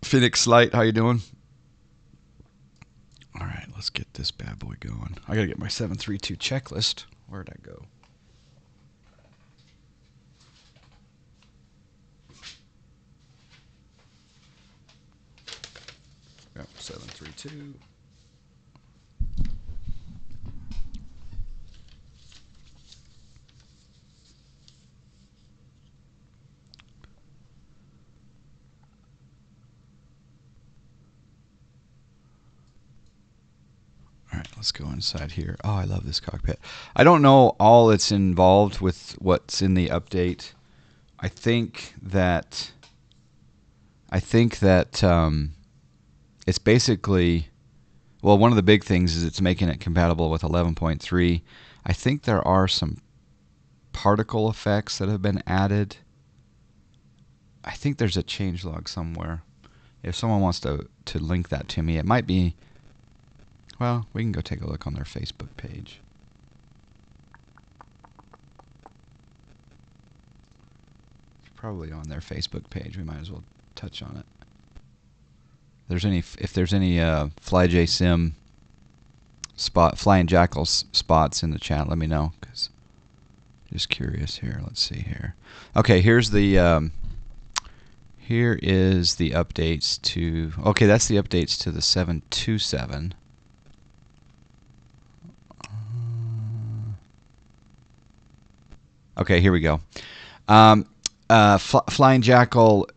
Phoenix Light, how you doing? All right, let's get this bad boy going. I gotta get my 732 checklist. Where'd I go? Yep, 732. All right, let's go inside here. Oh, I love this cockpit. I don't know all that's involved with what's in the update. I think that it's basically, well, one of the big things is it's making it compatible with 11.3. I think there are some particle effects that have been added. I think there's a changelog somewhere. If someone wants to link that to me, it might be, well, we can go take a look on their Facebook page. It's probably on their Facebook page. We might as well touch on it. If there's any FlyJSim Flying Jackals spots in the chat, let me know, because just curious here. Let's see here. Okay, here is the updates to. Okay, that's the updates to the 727. Okay, here we go. Flying Jackal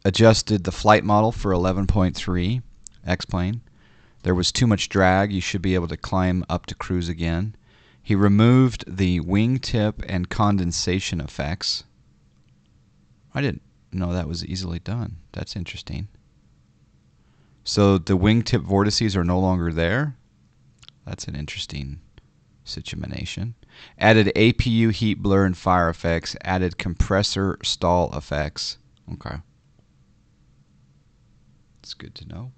adjusted the flight model for 11.3 X-plane. There was too much drag. You should be able to climb up to cruise again. He removed the wingtip and condensation effects. I didn't know that was easily done. That's interesting. So the wingtip vortices are no longer there. That's an interesting situation. Added APU heat blur and fire effects. Added compressor stall effects. Okay. It's good to know.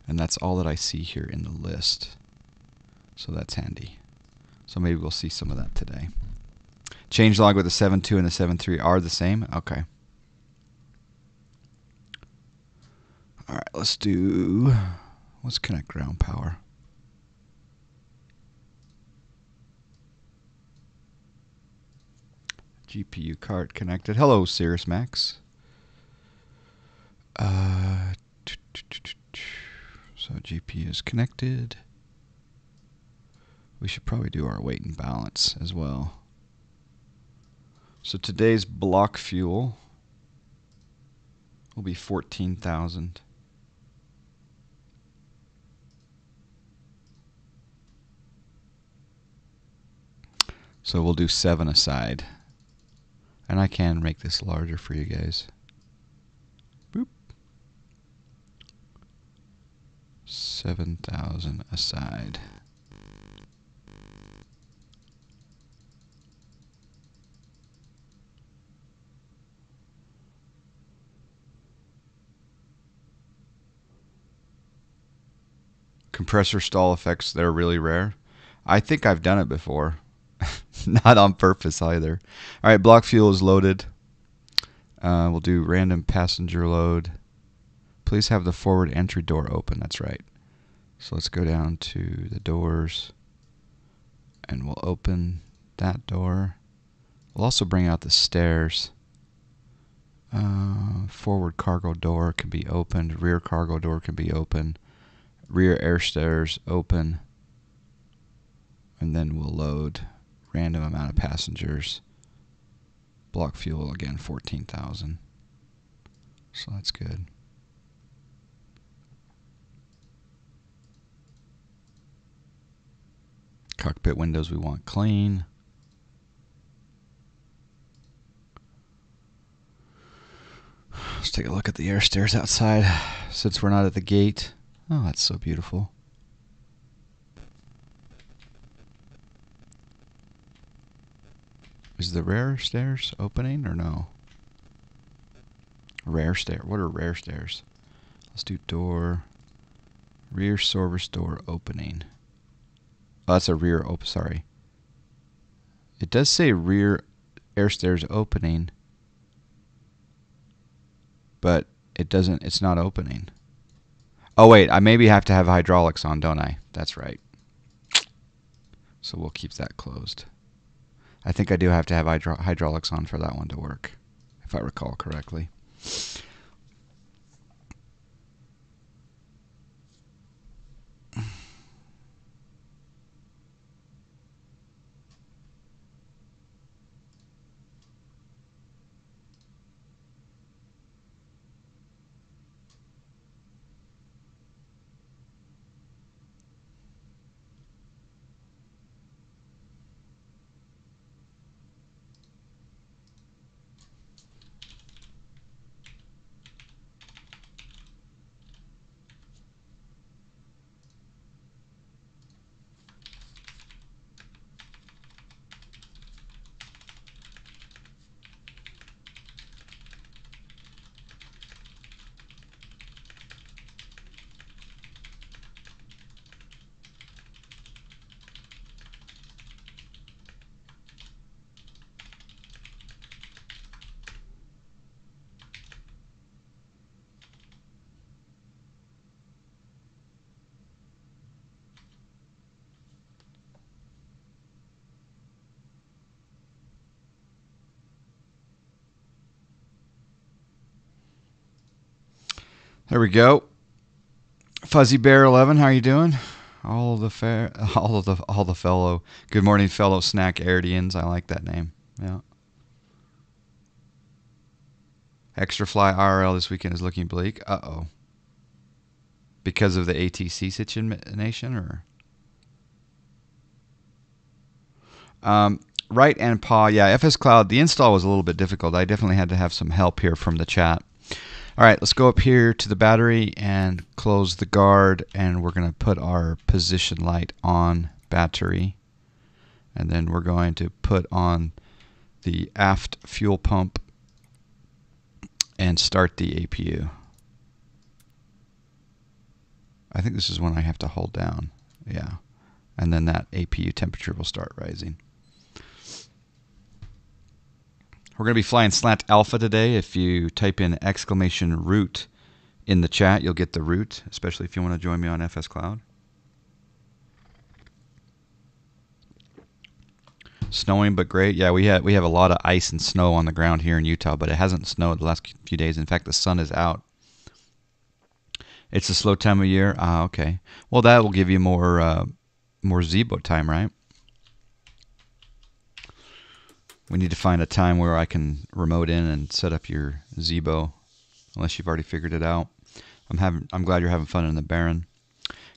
And that's all that I see here in the list. So that's handy. So maybe we'll see some of that today. Changelog with the 7.2 and the 7.3 are the same? Okay. Alright, let's connect ground power. GPU card connected. Hello, Cirrus Max. So GPU is connected. We should probably do our weight and balance as well. So today's block fuel will be 14,000. So we'll do 7 aside. And I can make this larger for you guys. Boop. 7,000 aside. Compressor stall effects, they're really rare. I think I've done it before. Not on purpose either. All right, block fuel is loaded. We'll do random passenger load. Please have the forward entry door open. That's right. So let's go down to the doors. And we'll open that door. We'll also bring out the stairs. Forward cargo door can be opened. Rear cargo door can be open. Rear air stairs open. And then we'll load random amount of passengers. Block fuel again, 14,000. So that's good. Cockpit windows we want clean. Let's take a look at the air stairs outside since we're not at the gate. Oh, that's so beautiful. Is the rear stairs opening or no? Rear stair. What are rear stairs? Let's do door. Rear service door opening. Oh, that's a rear sorry. It does say rear air stairs opening. but it doesn't. It's not opening. Oh wait, I maybe have to have hydraulics on, don't I? That's right. So we'll keep that closed. I think I do have to have hydraulics on for that one to work, if I recall correctly. There we go. Fuzzy Bear 11, how are you doing? All the fellow. Good morning, fellow snack Airdians. I like that name. Yeah. Extra Fly IRL this weekend is looking bleak. Uh-oh. Because of the ATC situation, or? Right and paw. Yeah, FSCloud. The install was a little bit difficult. I definitely had to have some help here from the chat. All right, let's go up here to the battery and close the guard, and we're going to put our position light on battery. And then we're going to put on the aft fuel pump and start the APU. I think this is when I have to hold down. Yeah. And then that APU temperature will start rising. We're going to be flying Slant Alpha today. If you type in !root in the chat, you'll get the route, especially if you want to join me on FSCloud. Snowing, but great. Yeah, we have a lot of ice and snow on the ground here in Utah, but it hasn't snowed the last few days. In fact, the sun is out. It's a slow time of year. Ah, okay. Well, that will give you more Zibo time, right? We need to find a time where I can remote in and set up your Zibo, unless you've already figured it out. I'm glad you're having fun in the Baron.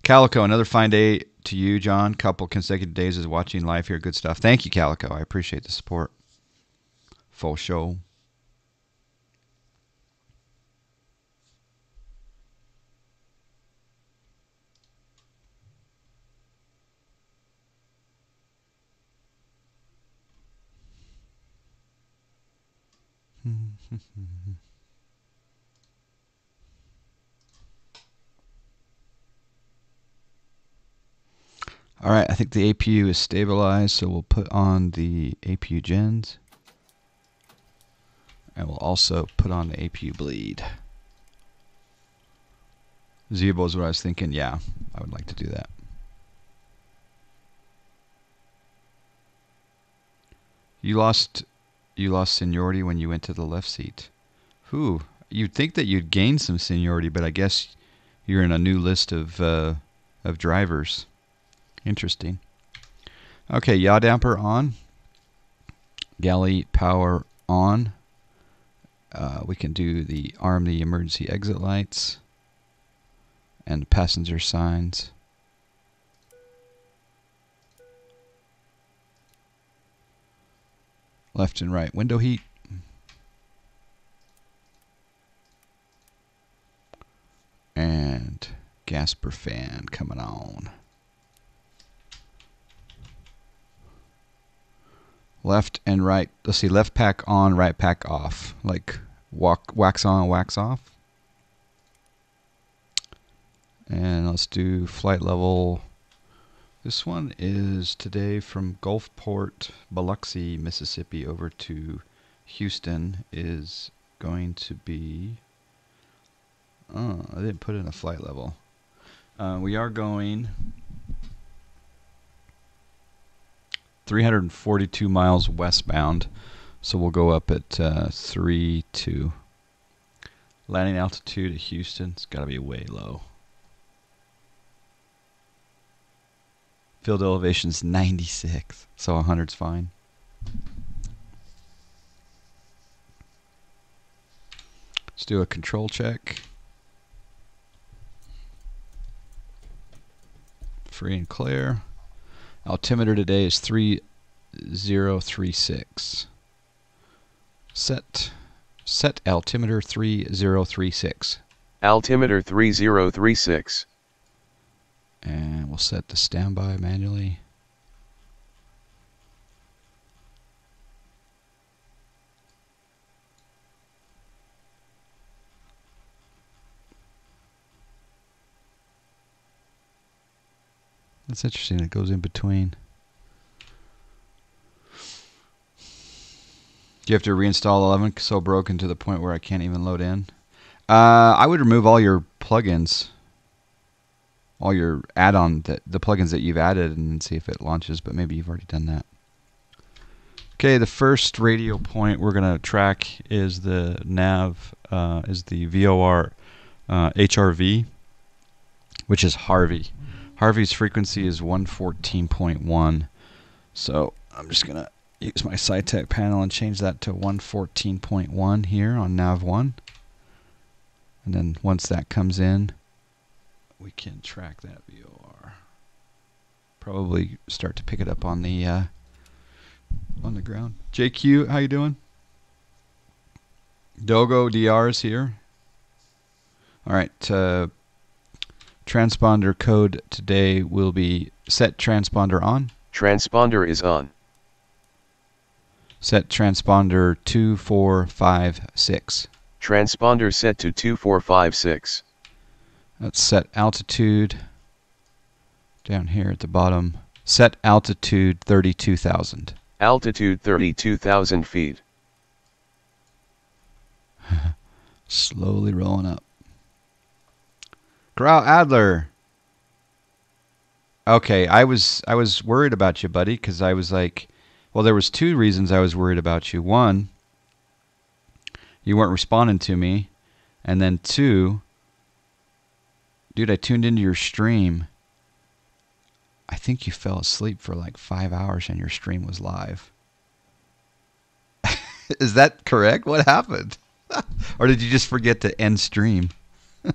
Calico, another fine day to you, John. Couple consecutive days of watching live here. Good stuff. Thank you, Calico. I appreciate the support. Full show. All right, I think the APU is stabilized, so we'll put on the APU gens. And we'll also put on the APU bleed. Zibo is what I was thinking. Yeah, I would like to do that. You lost seniority when you went to the left seat. Whew. You'd think that you'd gain some seniority, but I guess you're in a new list of drivers. Interesting. Okay, yaw damper on. Galley power on. We can do the arm the emergency exit lights and passenger signs. Left and right window heat. And Gasper fan coming on. Left and right. Let's see, left pack on, right pack off. Like wax on, wax off. And let's do flight level. This one is today from Gulfport, Biloxi, Mississippi over to Houston is going to be Oh, I didn't put in a flight level. We are going 342 miles westbound, so we'll go up at 3-2. Landing altitude at Houston, it's got to be way low. Field elevation's 96, so 100's fine. Let's do a control check. Free and clear. Altimeter today is 3036. Set altimeter 3036. Altimeter 3036. And we'll set the standby manually. That's interesting. It goes in between. Do you have to reinstall 11 so broken to the point where I can't even load in? I would remove all your plugins, all your add-on, the plugins that you've added, and see if it launches. But maybe you've already done that. Okay, the first radio point we're going to track is the nav, is the VOR HRV, which is Harvey. Harvey's frequency is 114.1. So I'm just going to use my SciTech panel and change that to 114.1 here on nav 1. And then once that comes in, we can track that VOR. Probably start to pick it up on the ground. JQ, how you doing? Dogo DR is here. All right. Transponder code today will be set transponder on. Transponder is on. Set transponder 2456. Transponder set to 2456. Let's set altitude down here at the bottom. Set altitude 32,000. Altitude 32,000 feet. Slowly rolling up. Corral Adler. Okay, I was worried about you, buddy, because I was like, well, there was two reasons I was worried about you. One, you weren't responding to me, and then two, dude, I tuned into your stream. I think you fell asleep for like 5 hours and your stream was live. Is that correct? What happened? Or did you just forget to end stream? I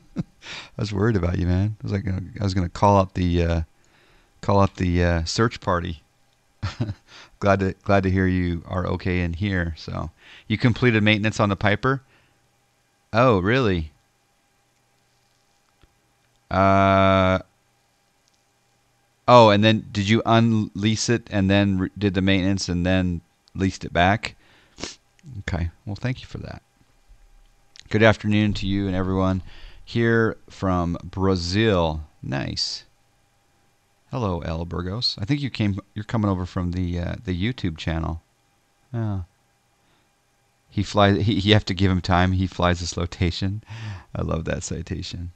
was worried about you, man. I was gonna call out the search party. glad to hear you are okay in here. So you completed maintenance on the Piper? Oh, really? Oh, and then did you unlease it and then did the maintenance and then leased it back? Okay. Well, thank you for that. Good afternoon to you and everyone here from Brazil. Nice. Hello, El Burgos. I think you're coming over from the YouTube channel. Yeah. He flies. You have to give him time. He flies this flotation. I love that citation.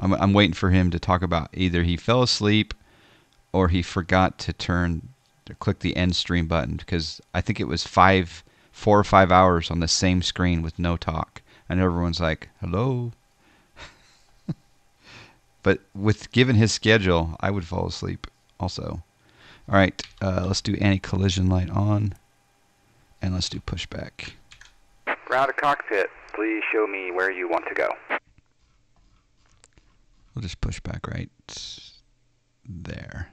I'm waiting for him to talk about either he fell asleep or he forgot to click the end stream button, because I think it was 4 or 5 hours on the same screen with no talk, and everyone's like, "Hello." But given his schedule, I would fall asleep also. All right, let's do anti-collision light on, and let's do pushback. Ground to cockpit, please show me where you want to go. We'll just push back right there.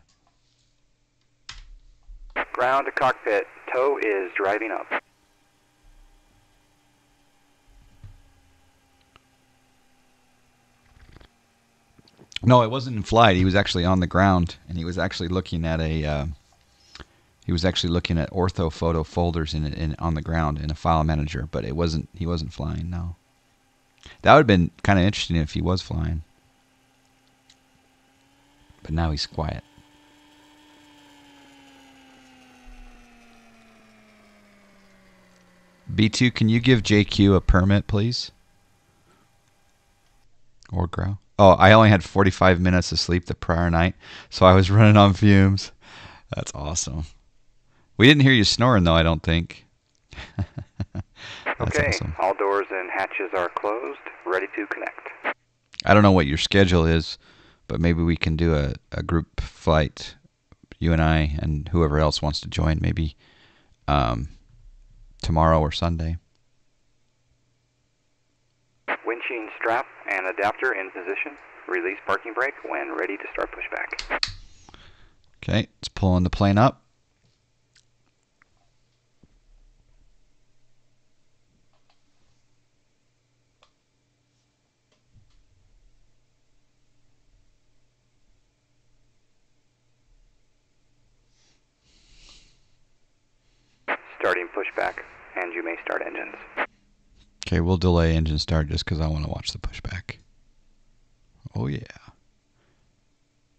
Ground to cockpit, tow is driving up. No, it wasn't in flight. He was actually on the ground, and he was actually looking at ortho photo folders on the ground in a file manager. But he wasn't flying. No, that would have been kind of interesting if he was flying. But now he's quiet. B2, can you give JQ a permit, please? Or grow. Oh, I only had 45 minutes of sleep the prior night, so I was running on fumes. That's awesome. We didn't hear you snoring, though, I don't think. That's Okay, awesome. all doors and hatches are closed, ready to connect. I don't know what your schedule is, but maybe we can do a group flight, you and I and whoever else wants to join, maybe tomorrow or Sunday. Windshield strap and adapter in position. Release parking brake when ready to start pushback. Okay, it's pulling the plane up. Starting pushback, and you may start engines. Okay, we'll delay engine start just because I want to watch the pushback. Oh, yeah.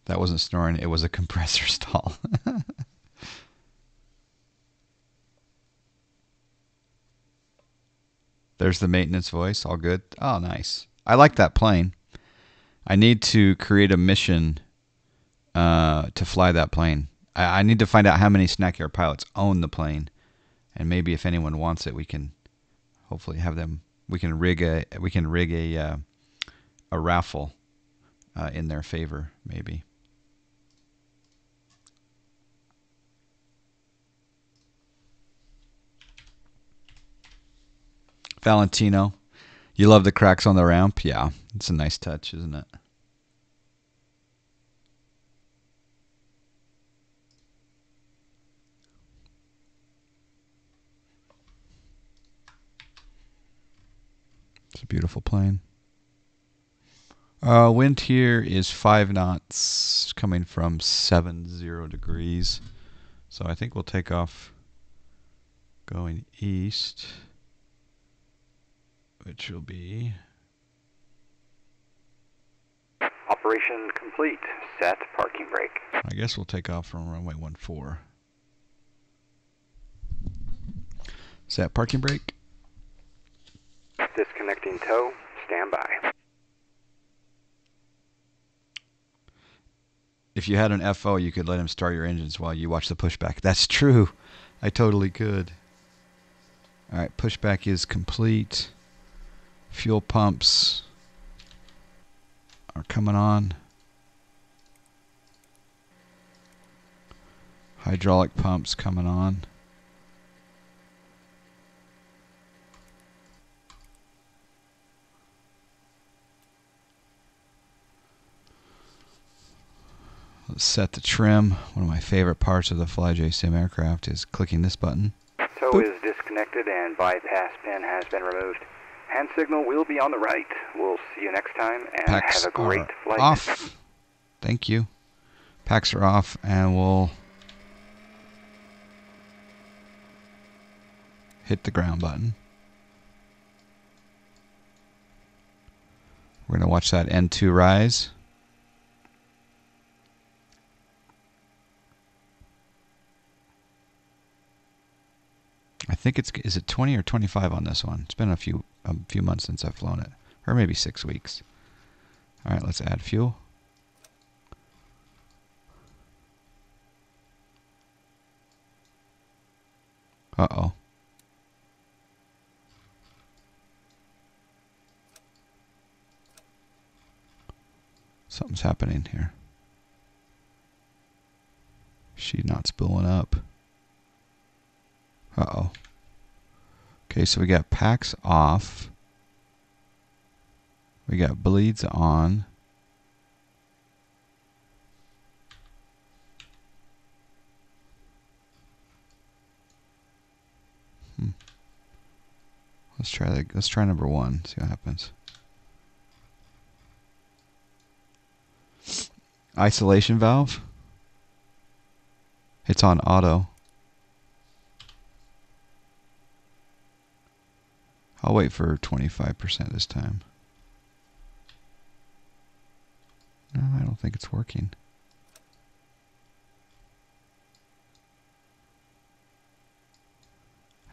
That wasn't snoring. It was a compressor stall. There's the maintenance voice. All good. Oh, nice. I like that plane. I need to create a mission to fly that plane. I need to find out how many Snack Air pilots own the plane, and maybe if anyone wants it, we can hopefully have them. We can rig a raffle in their favor, maybe. Valentino, you love the cracks on the ramp? Yeah, it's a nice touch, isn't it? It's a beautiful plane. Wind here is 5 knots coming from 70 degrees. So I think we'll take off going east, which will be... Operation complete. Set parking brake. I guess we'll take off from runway 14. Set parking brake. Disconnecting tow. Stand by. If you had an FO, you could let him start your engines while you watch the pushback. That's true. I totally could. All right, pushback is complete. Fuel pumps are coming on. Hydraulic pumps coming on. Let's set the trim. One of my favorite parts of the FlyJSim aircraft is clicking this button. Tow Boop. is disconnected and bypass pin has been removed. Hand signal will be on the right. We'll see you next time and Packs have a great are flight. off. Thank you. Packs are off, and we'll hit the ground button. We're going to watch that N2 rise. I think is it 20 or 25 on this one? It's been a few months since I've flown it, or maybe 6 weeks. All right, let's add fuel. Uh-oh. Something's happening here. She's not spooling up. Uh-oh. Okay, so we got packs off. We got bleeds on. Let's try number 1. See what happens. Isolation valve. It's on auto. I'll wait for 25% this time. No, I don't think it's working.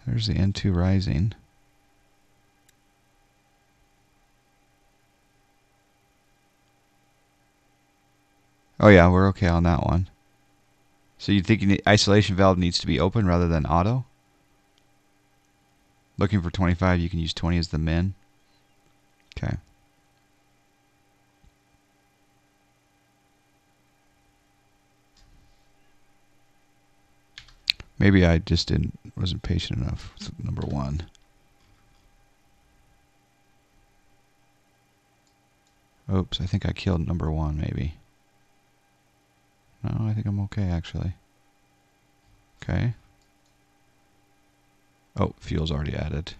There's the N2 rising. There's the N2 rising. Oh yeah, we're okay on that one. So you think the isolation valve needs to be open rather than auto? Looking for 25, you can use 20 as the min. Okay. Maybe I just wasn't patient enough with number 1. Oops, I think I killed number 1 maybe. No, I think I'm okay actually. Okay. Oh, fuel's already added.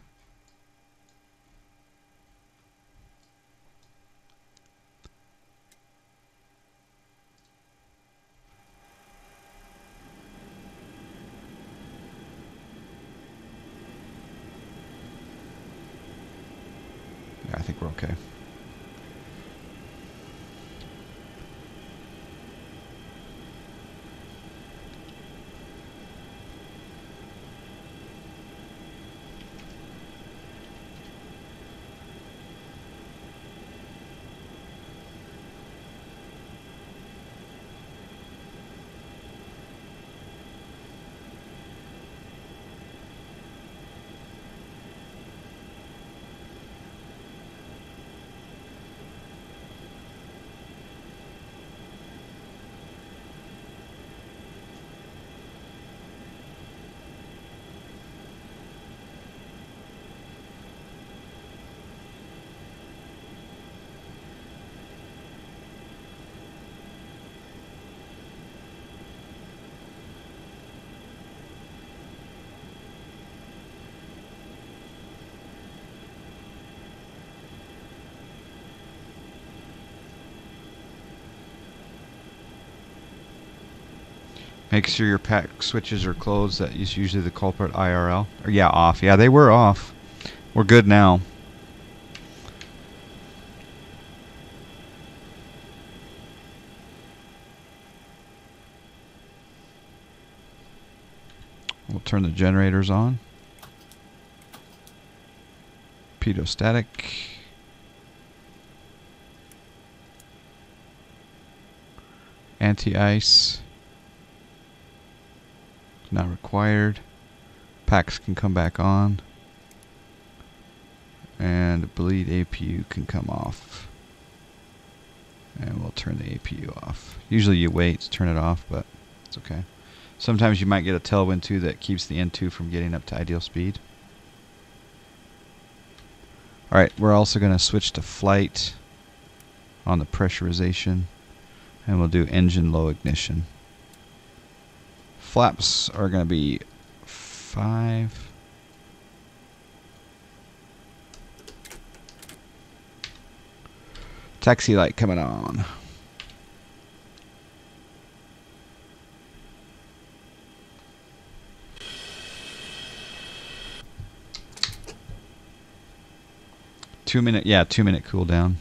Yeah, I think we're okay. Make sure your pack switches are closed. That is usually the culprit. IRL. Or yeah, off. Yeah, they were off. We're good now. We'll turn the generators on. Pedostatic. Anti-ice. Not required. Packs can come back on. And bleed APU can come off. And we'll turn the APU off. Usually you wait to turn it off, but it's okay. Sometimes you might get a tailwind too that keeps the N2 from getting up to ideal speed. Alright, we're also going to switch to flight on the pressurization. And we'll do engine low ignition. Flaps are going to be 5. Taxi light coming on. Two minute cooldown.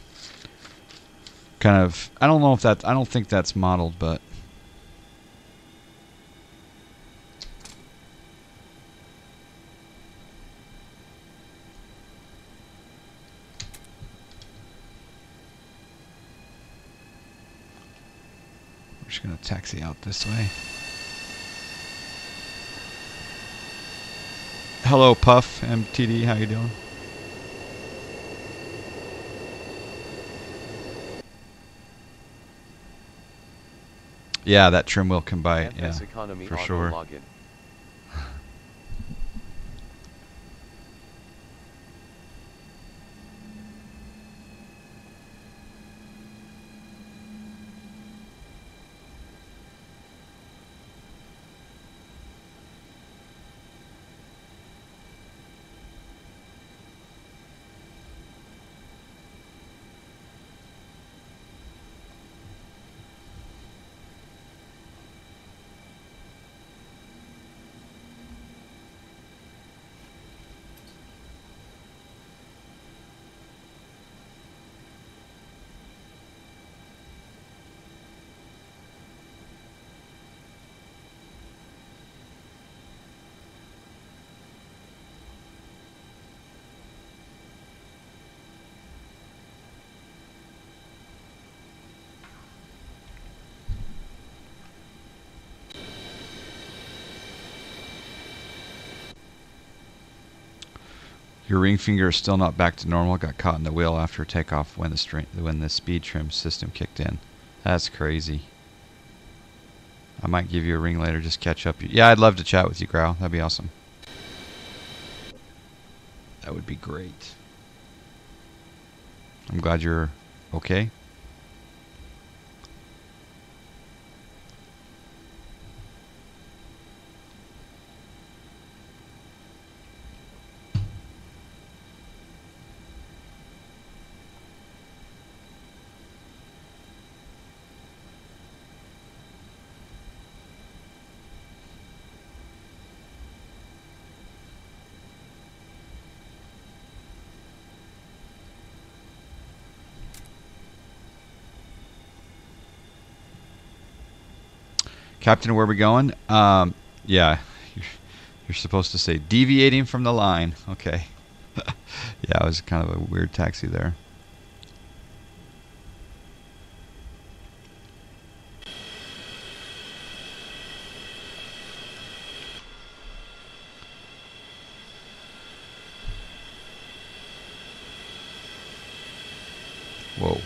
Kind of, I don't think that's modeled, but we're just going to taxi out this way. Hello, Puff MTD. How you doing? Yeah, that trim wheel can bite. Yeah, for sure. Login. Your ring finger is still not back to normal. Got caught in the wheel after takeoff when the speed trim system kicked in. That's crazy. I might give you a ring later, just catch up. Yeah, I'd love to chat with you, Growl. That'd be awesome. That would be great. I'm glad you're okay. Captain, where are we going? Yeah, you're supposed to say deviating from the line. Okay. Yeah, it was kind of a weird taxi there. Whoa.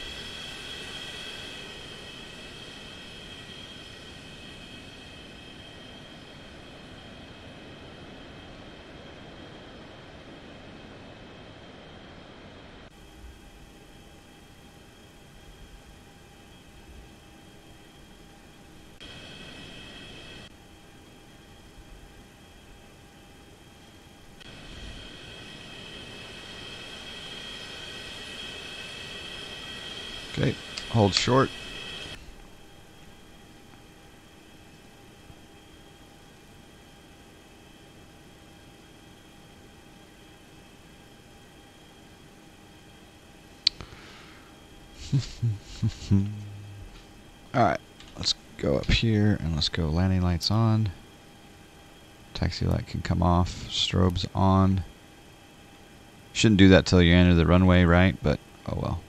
Okay, hold short. Alright, let's go up here and let's go landing lights on. Taxi light can come off. Strobes on. Shouldn't do that till you enter the runway, right? But, oh well.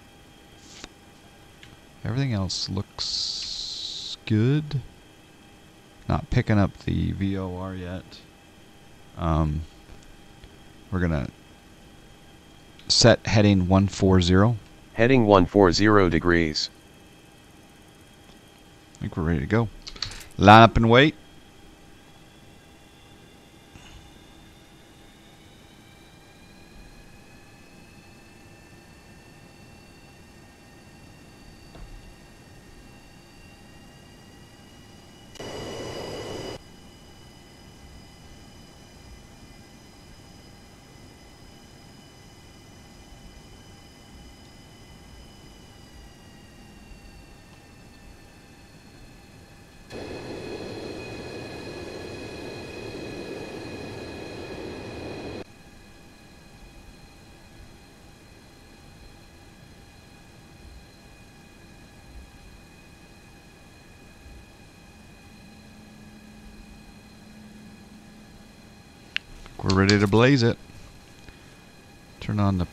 Everything else looks good. Not picking up the VOR yet. We're gonna set heading 140. Heading 140 degrees. I think we're ready to go. Line up and wait. We're ready to blaze it. Turn on the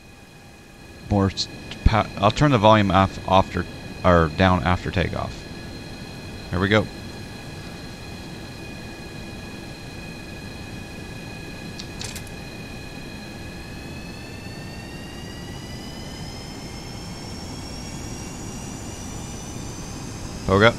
more. I'll turn the volume off after, or down after takeoff. Here we go. Poke up.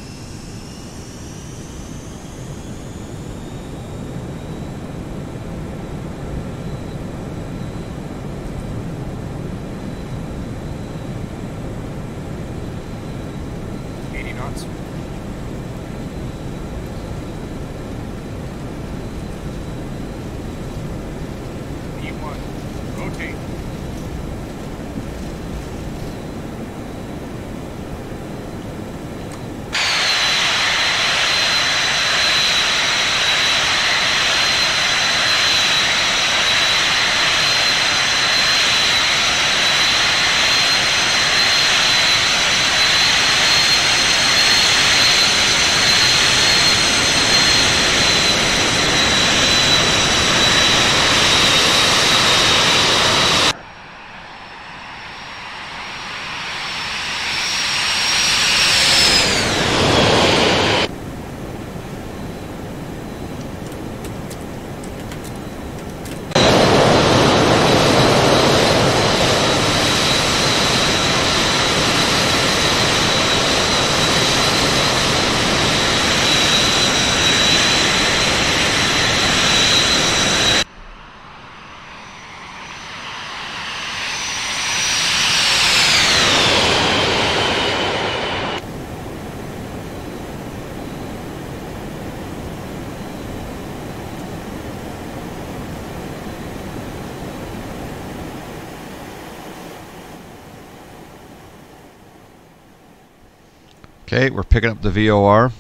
Okay, we're picking up the VOR.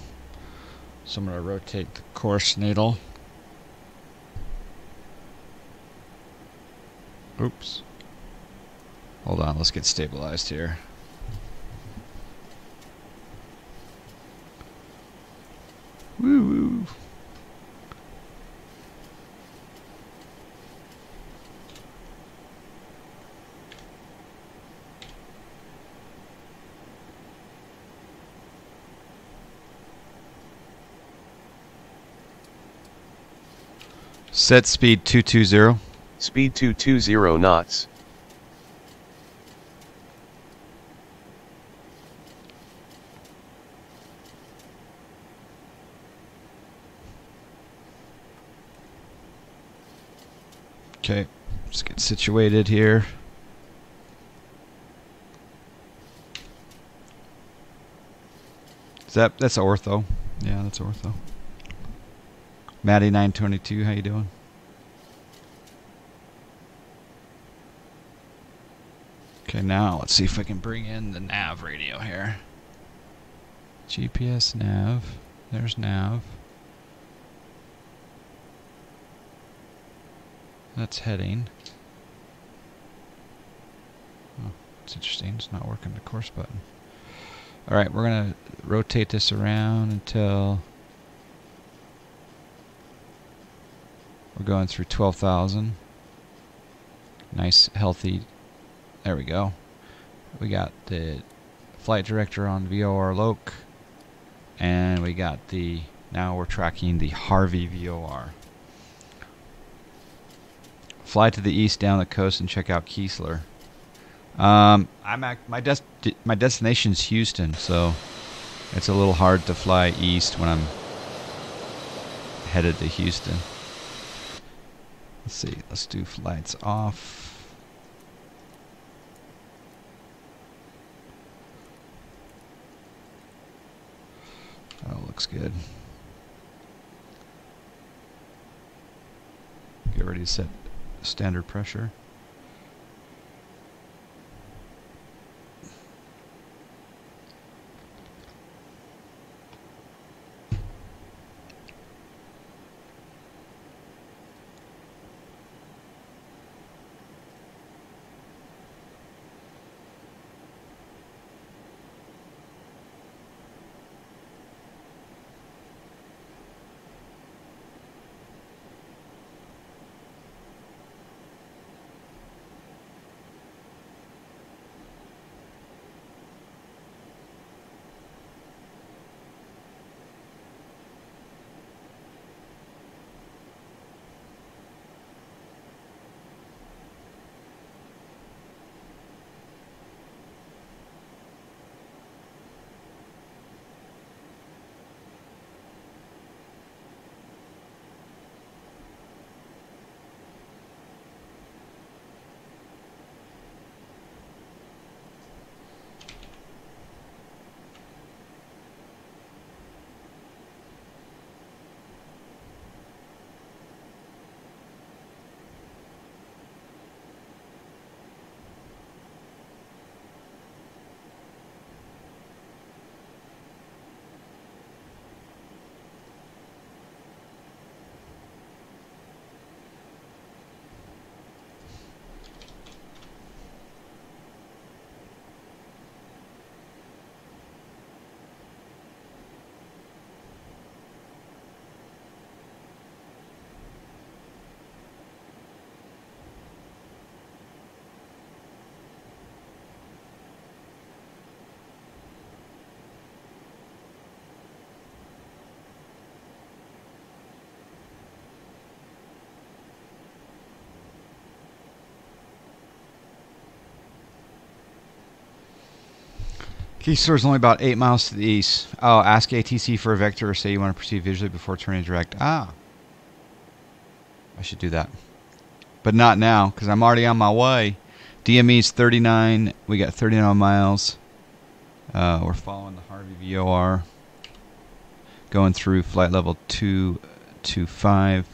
So I'm going to rotate the course needle. Oops. Hold on, let's get stabilized here. Woo woo. Set speed 220. Speed 220 knots. Okay, let's get situated here. That's ortho. Yeah, that's ortho. Maddie 922, how you doing? Okay, now let's see if I can bring in the nav radio here. GPS nav. There's nav. That's heading. Oh, it's interesting. It's not working the course button. Alright, we're going to rotate this around until we're going through 12,000. Nice, healthy. There we go. We got the flight director on VOR Loc. And we got the, now we're tracking the Harvey VOR. Fly to the east down the coast and check out Keesler. My destination's Houston, so it's a little hard to fly east when I'm headed to Houston. Let's see. Let's do flights off. Oh, looks good. Get ready to set standard pressure. Keesler is only about 8 miles to the east. Oh, ask ATC for a vector or say you want to proceed visually before turning direct. Ah. I should do that. But not now, because I'm already on my way. DME is 39. We got 39 miles. We're following the Harvey VOR. Going through flight level 225.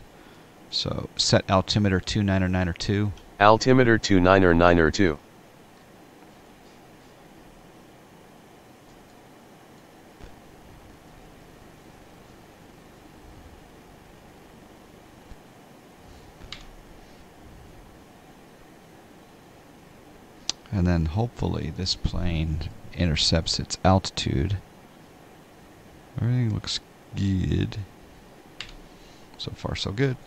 So set altimeter 29902. Altimeter 29902. And then hopefully this plane intercepts its altitude. Everything looks good. So far, so good.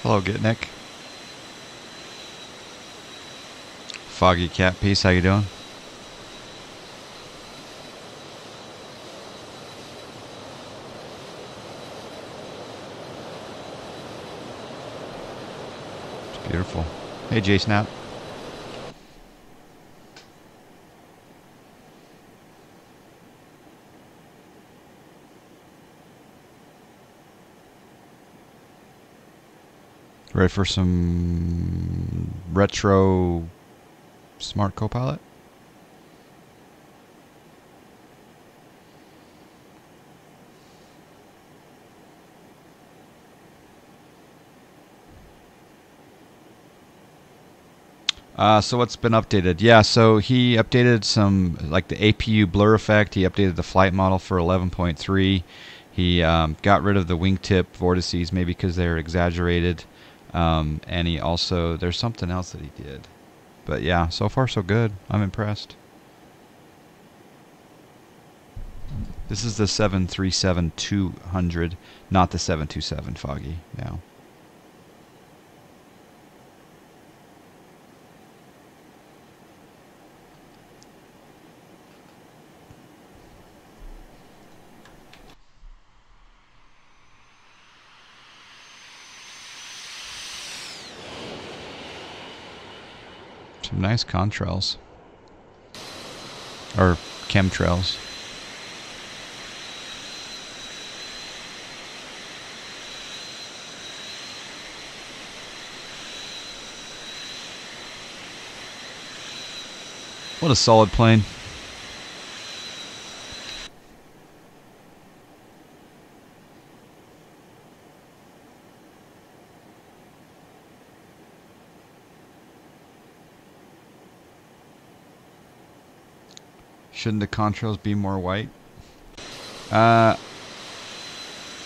Hello, Gitnick. Foggy Cat Piece, how you doing? It's beautiful. Hey, J-Snap. Ready for some retro smart copilot? So what's been updated? Yeah, so he updated some, like the APU blur effect. He updated the flight model for 11.3. He got rid of the wingtip vortices, maybe because they're exaggerated. And he also, there's something else that he did. But yeah, so far so good. I'm impressed. This is the 737-200, not the 727 Foggy. Yeah. Some nice contrails. Or chemtrails. What a solid plane. Shouldn't the contrails be more white?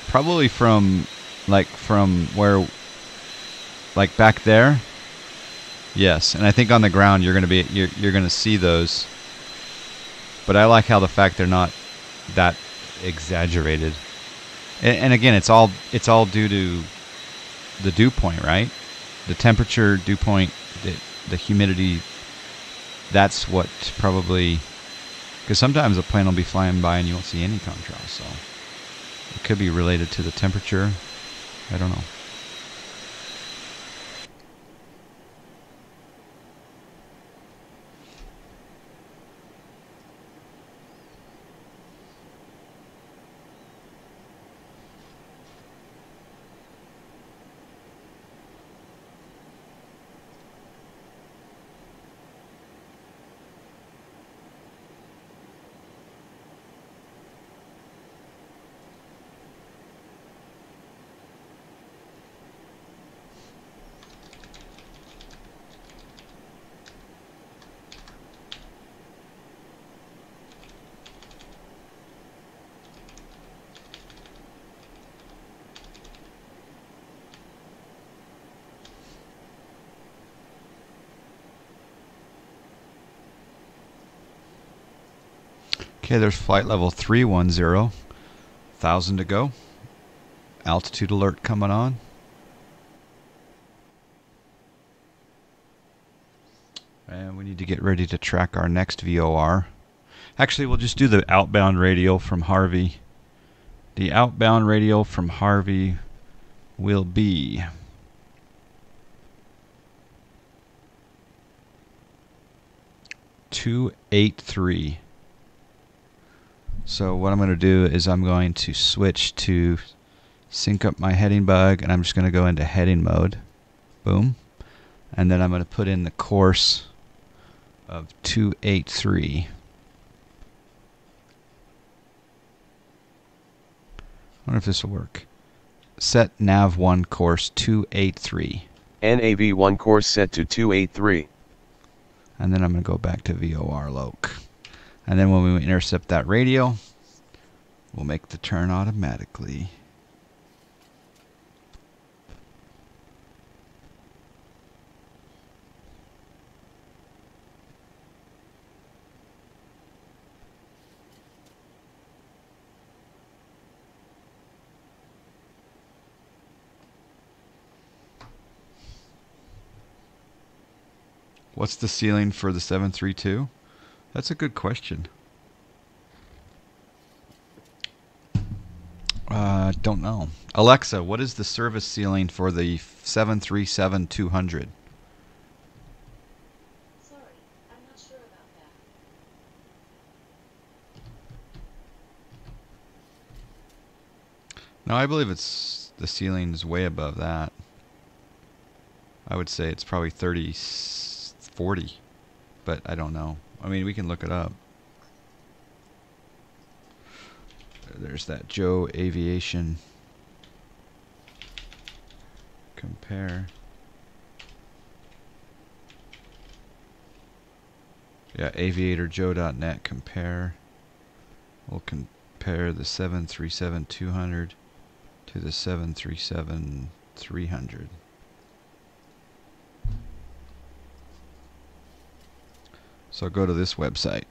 Probably from where, like back there. Yes, and I think on the ground you're gonna see those. But I like how the fact they're not that exaggerated. And again, it's all due to the dew point, right? The temperature, dew point, the humidity. That's what probably. Because sometimes a plane will be flying by and you won't see any contrast, so it could be related to the temperature. I don't know. Okay, there's flight level 310, 1,000 to go. Altitude alert coming on. And we need to get ready to track our next VOR. Actually, we'll just do the outbound radial from Harvey. The outbound radial from Harvey will be (283). So what I'm going to do is I'm going to switch to sync up my heading bug, and I'm just going to go into heading mode. Boom. And then I'm going to put in the course of 283. I wonder if this will work. Set nav1 course 283. NAV1 course set to 283. And then I'm going to go back to VOR loc. And then when we intercept that radio, we'll make the turn automatically. What's the ceiling for the 732? That's a good question. Don't know. Alexa, what is the service ceiling for the 737-200? Sorry, I'm not sure about that. No, I believe it's the ceiling is way above that. I would say it's probably 40, but I don't know. I mean, we can look it up. There's that Joe Aviation. Compare. Yeah, aviatorjoe.net. Compare. We'll compare the 737-200 to the 737-300. So I'll go to this website.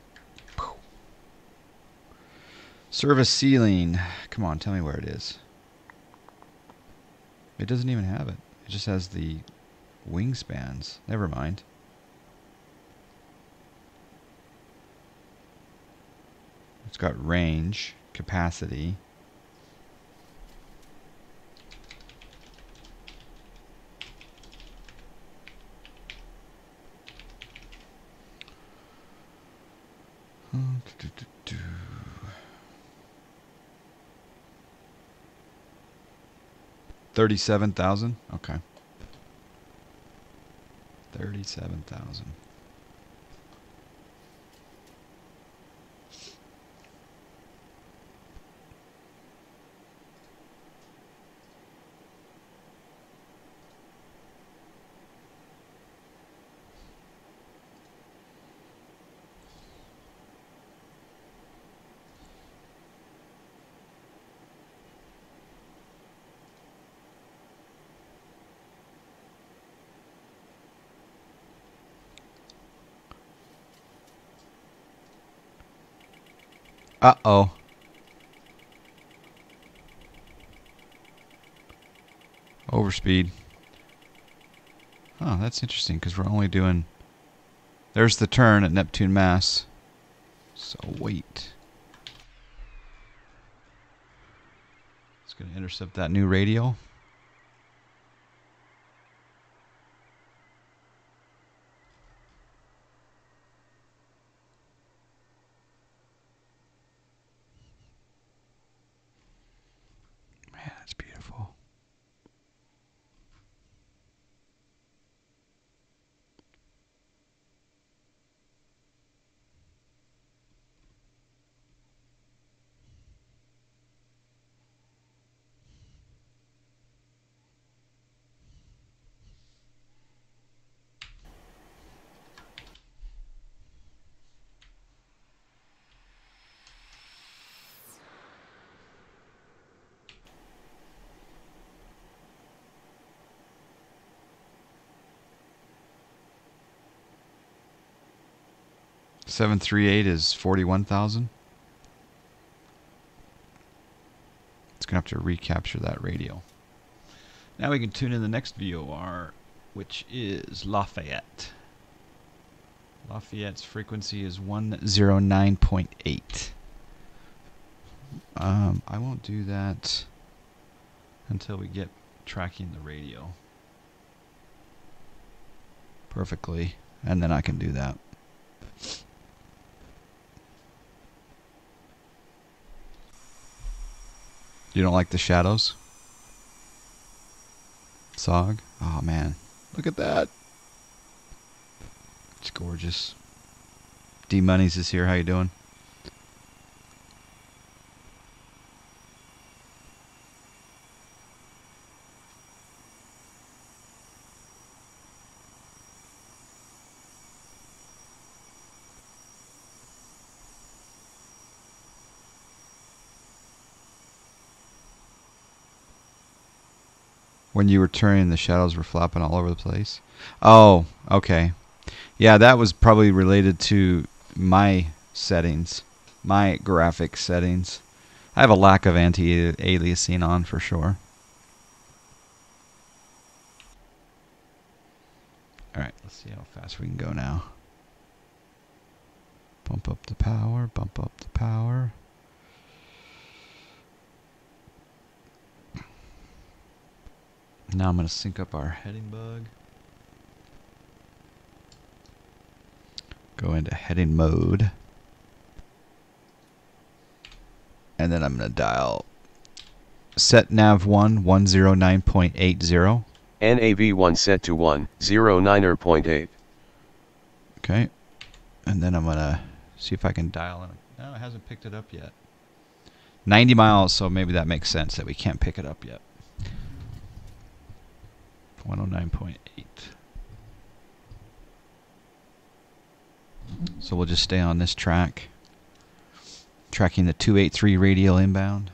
Service ceiling. Come on, tell me where it is. It doesn't even have it. It just has the wingspans. Never mind. It's got range, capacity. $37,000. Okay. 37,000. Uh-oh. Overspeed. Oh, that's interesting because we're only doing... There's the turn at Neptune Mass. So wait. It's going to intercept that new radio. Man, that's beautiful. $738 is 41,000. It's gonna have to recapture that radio. Now we can tune in the next VOR, which is Lafayette. Lafayette's frequency is 109.8. I won't do that until we get tracking the radio perfectly, and then I can do that. You don't like the shadows? Sog. Oh man, look at that. It's gorgeous. D Monies is here. How you doing? When you were turning, the shadows were flopping all over the place. Oh, okay. Yeah, that was probably related to my settings, my graphic settings. I have a lack of anti-aliasing on for sure. Alright, let's see how fast we can go now. Bump up the power, bump up the power. Now I'm going to sync up our heading bug. Go into heading mode. And then I'm going to dial set nav 1 109.80. NAV1 set to 109.8. Okay. And then I'm going to see if I can dial in. No, it hasn't picked it up yet. 90 miles, so maybe that makes sense that we can't pick it up yet. 109.8. So we'll just stay on this track. Tracking the 283 radial inbound.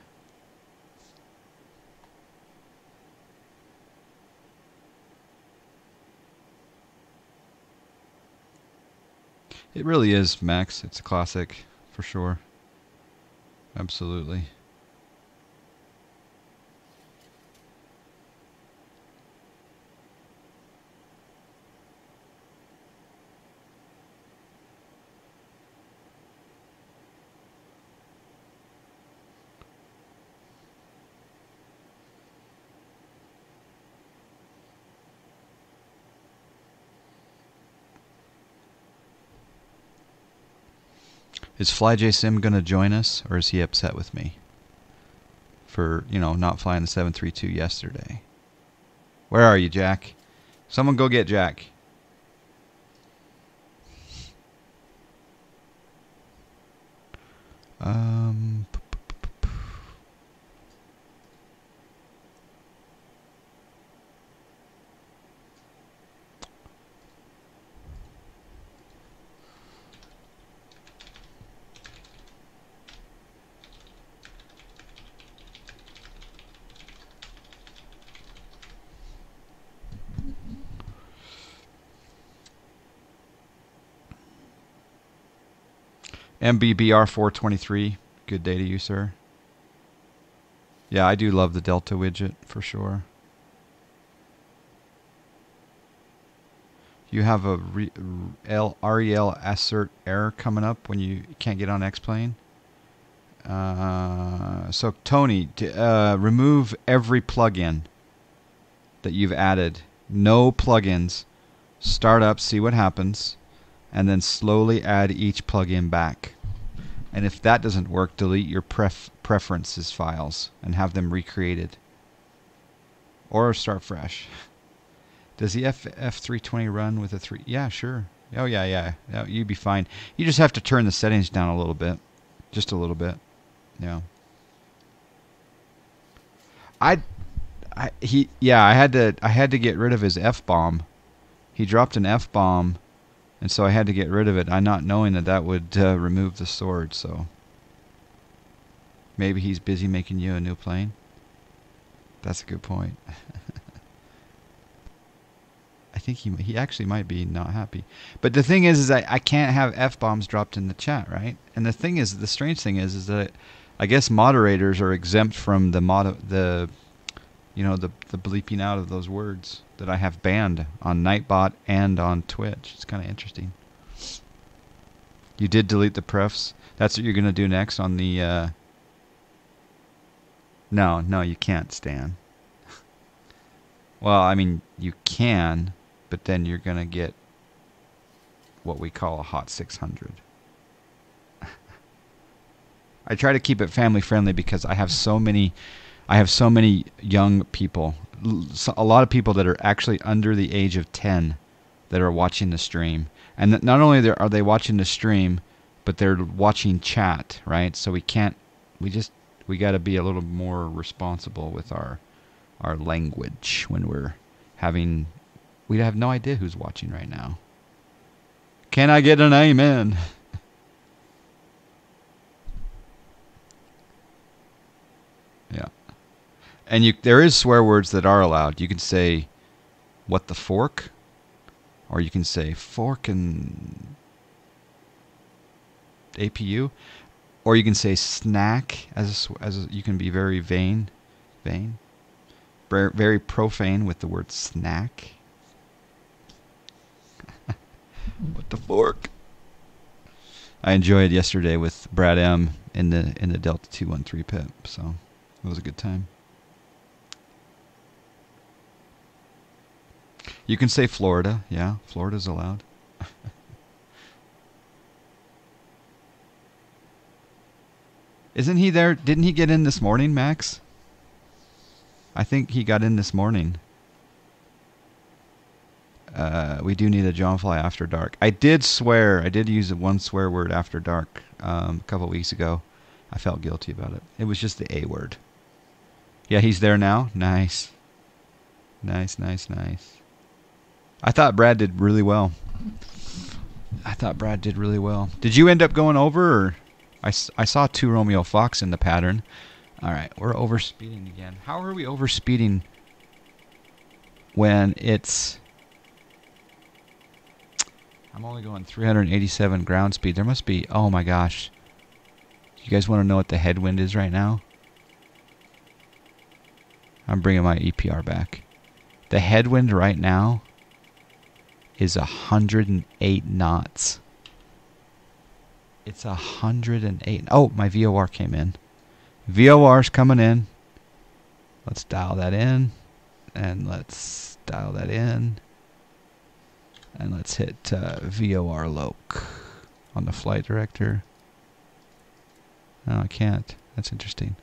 It really is, Max. It's a classic, for sure. Absolutely. Is FlyJSim going to join us, or is he upset with me for, not flying the 732 yesterday? Where are you, Jack? Someone go get Jack. MBBR 423. Good day to you, sir. Yeah, I do love the Delta widget for sure. You have a REL assert error coming up when you can't get on X-Plane. So Tony, remove every plugin that you've added. No plugins. Start up, see what happens, and then slowly add each plugin back. And if that doesn't work, delete your preferences files and have them recreated. Or start fresh. Does the F320 run with a 3? Yeah, sure. Oh, yeah. You'd be fine. You just have to turn the settings down a little bit. Just a little bit. Yeah. I had to get rid of his F-bomb. He dropped an F-bomb, and so I had to get rid of it. I not knowing that would remove the sword. So maybe he's busy making you a new plane. That's a good point. I think he actually might be not happy. But the thing is I can't have F-bombs dropped in the chat, right? And the thing is, the strange thing is that I guess moderators are exempt from the bleeping out of those words that I have banned on Nightbot and on Twitch. It's kind of interesting. You did delete the prefs. That's what you're going to do next on the... No, you can't, Stan. Well, I mean, you can, but then you're going to get what we call a hot 600. I try to keep it family friendly because I have so many young people a lot of people that are actually under the age of 10 that are watching the stream. And not only are they watching the stream, but they're watching chat, right? So we got to be a little more responsible with our language when we have no idea who's watching right now. Can I get an amen? Yeah. And there is swear words that are allowed. You can say, what the fork? Or you can say, fork and APU. Or you can say snack, you can be very vain. Very profane with the word snack. What the fork? I enjoyed yesterday with Brad M in the Delta 213 pit, so it was a good time. You can say Florida, yeah, Florida's allowed. Isn't he there? Didn't he get in this morning, Max? I think he got in this morning. We do need a John Fly after dark. I did use one swear word after dark a couple weeks ago. I felt guilty about it. It was just the A word. Yeah, he's there now. Nice. Nice. I thought Brad did really well. Did you end up going over, or I saw 2 Romeo Fox in the pattern. All right, we're overspeeding again. How are we overspeeding when it's... I'm only going 387 ground speed. There must be... Oh my gosh. You guys want to know what the headwind is right now? I'm bringing my EPR back. The headwind right now is 108 knots. It's 108. Oh, my VOR came in. VOR's coming in. Let's dial that in. And let's dial that in. And let's hit VOR loc on the flight director. No, I can't. That's interesting.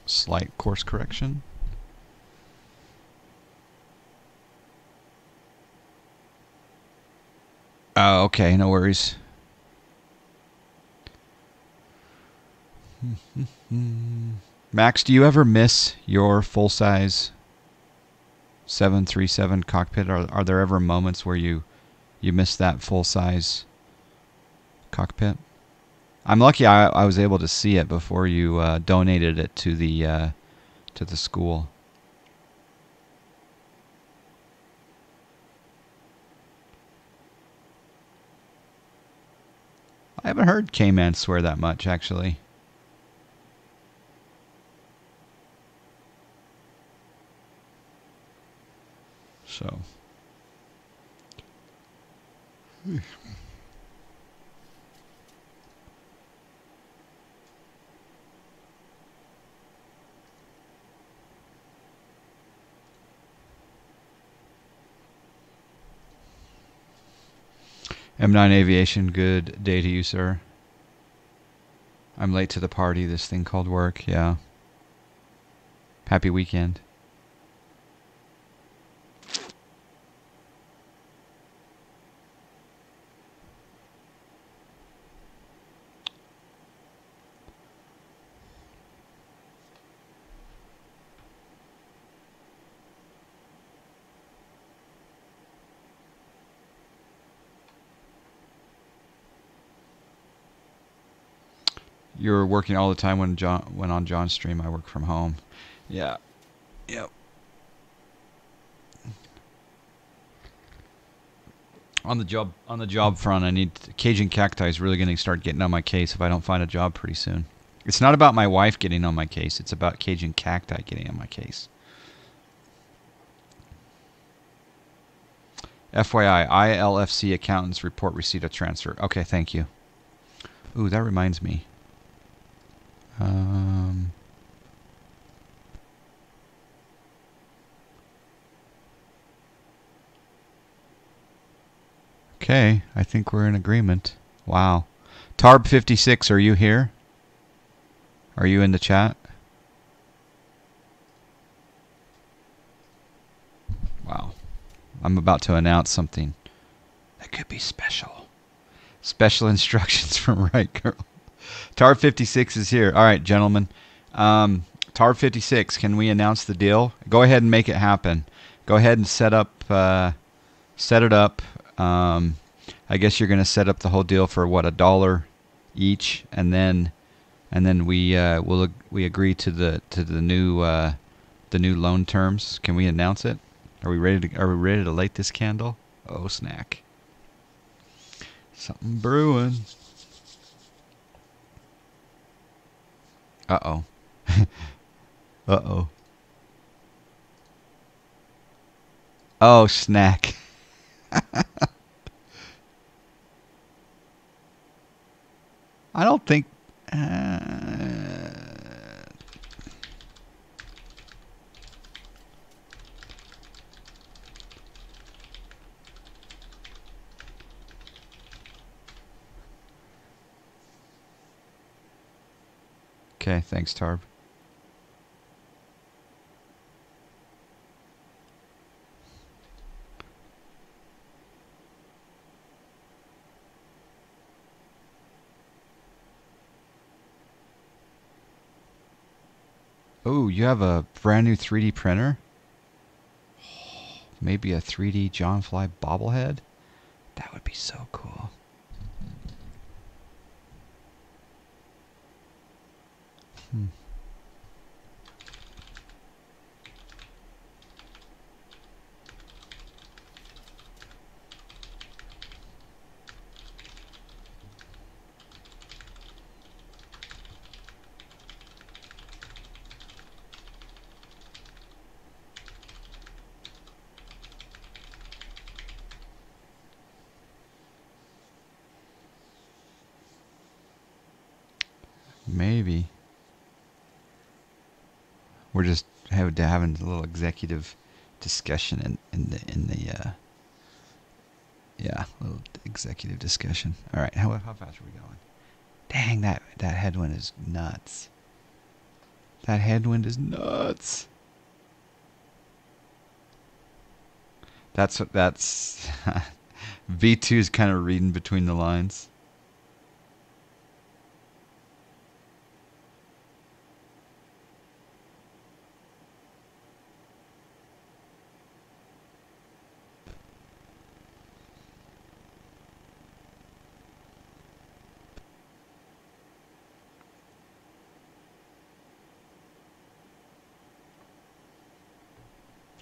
Slight course correction. Oh, okay, no worries. Max, do you ever miss your full-size 737 cockpit? Are there ever moments where you miss that full-size cockpit? I'm lucky I was able to see it before you donated it to the school. I haven't heard K-Man swear that much, actually. So. M9 Aviation, good day to you, sir. I'm late to the party, this thing called work, yeah. Happy weekend. You're working all the time when on John's stream. I work from home. Yeah. Yep. On the job front, I need Cajun Cacti is really going to start getting on my case if I don't find a job pretty soon. It's not about my wife getting on my case. It's about Cajun Cacti getting on my case. FYI, ILFC accountants report receipt of transfer. Okay, thank you. Ooh, that reminds me. Okay, I think we're in agreement. Wow. Tarb56, are you here? Are you in the chat? I'm about to announce something that could be special. Special instructions from Right Girl. Tar 56 is here. All right, gentlemen. Tar 56, can we announce the deal? Go ahead and make it happen. Go ahead and set it up. I guess you're going to set up the whole deal for what, $1 each, and then we agree to the new loan terms. Can we announce it? Are we ready to light this candle? Oh, snack. Something brewing. Uh-oh. Uh-oh. Oh, snack. I don't think... Okay, thanks, Tarb. Oh, you have a brand new 3D printer? Maybe a 3D John Fly bobblehead? That would be so cool. Maybe. We're just having a little executive discussion in the yeah, a little executive discussion. All right, how fast are we going? Dang, that headwind is nuts. That headwind is nuts. That's V2 is kind of reading between the lines.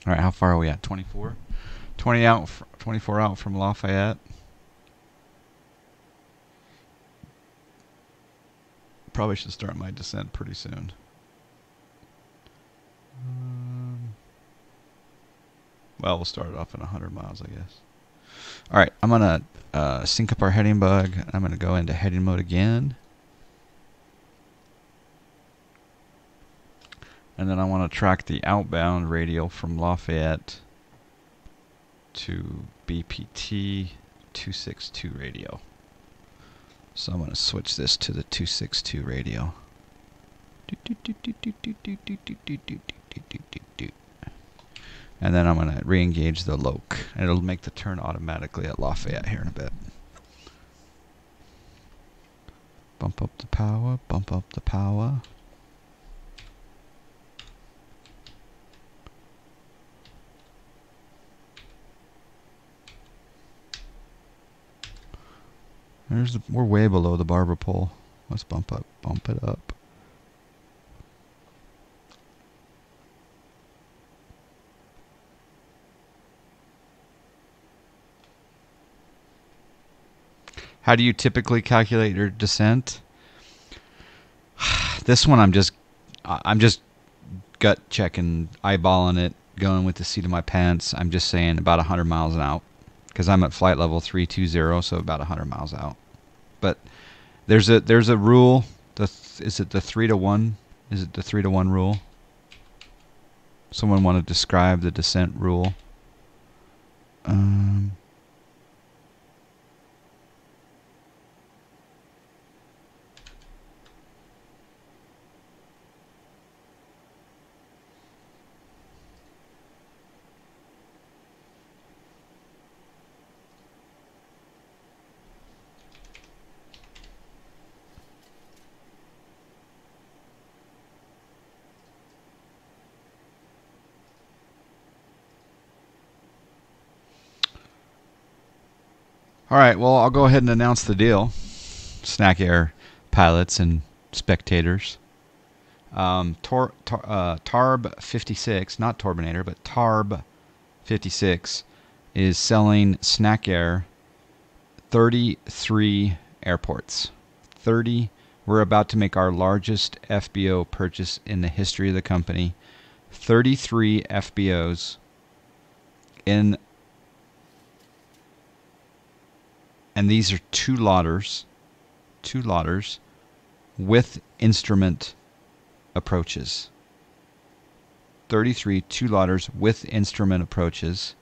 All right, how far are we at? 24? 24 out from Lafayette. Probably should start my descent pretty soon. Well, we'll start it off at 100 miles, I guess. All right, I'm going to sync up our heading bug. I'm going to go into heading mode again. And then I want to track the outbound radial from Lafayette to BPT 262 radio. So I'm going to switch this to the 262 radio. And then I'm going to re-engage the loc. And it'll make the turn automatically at Lafayette here in a bit. Bump up the power, bump up the power. We're way below the barber pole. Let's bump it up. How do you typically calculate your descent? This one I'm just gut checking, eyeballing it, going with the seat of my pants. I'm just saying about 100 miles an hour. Because I'm at flight level 320, so about 100 miles out. But there's a rule. Is it the 3-to-1? Is it the 3-to-1 rule? Someone want to describe the descent rule? All right, well, I'll go ahead and announce the deal. Snack Air pilots and spectators. Tarb 56, not Torbinator, but Tarb 56 is selling Snack Air 33 airports. 30. We're about to make our largest FBO purchase in the history of the company. 33 FBOs in, and these are two lotters with instrument approaches. 33 two lotters with instrument approaches.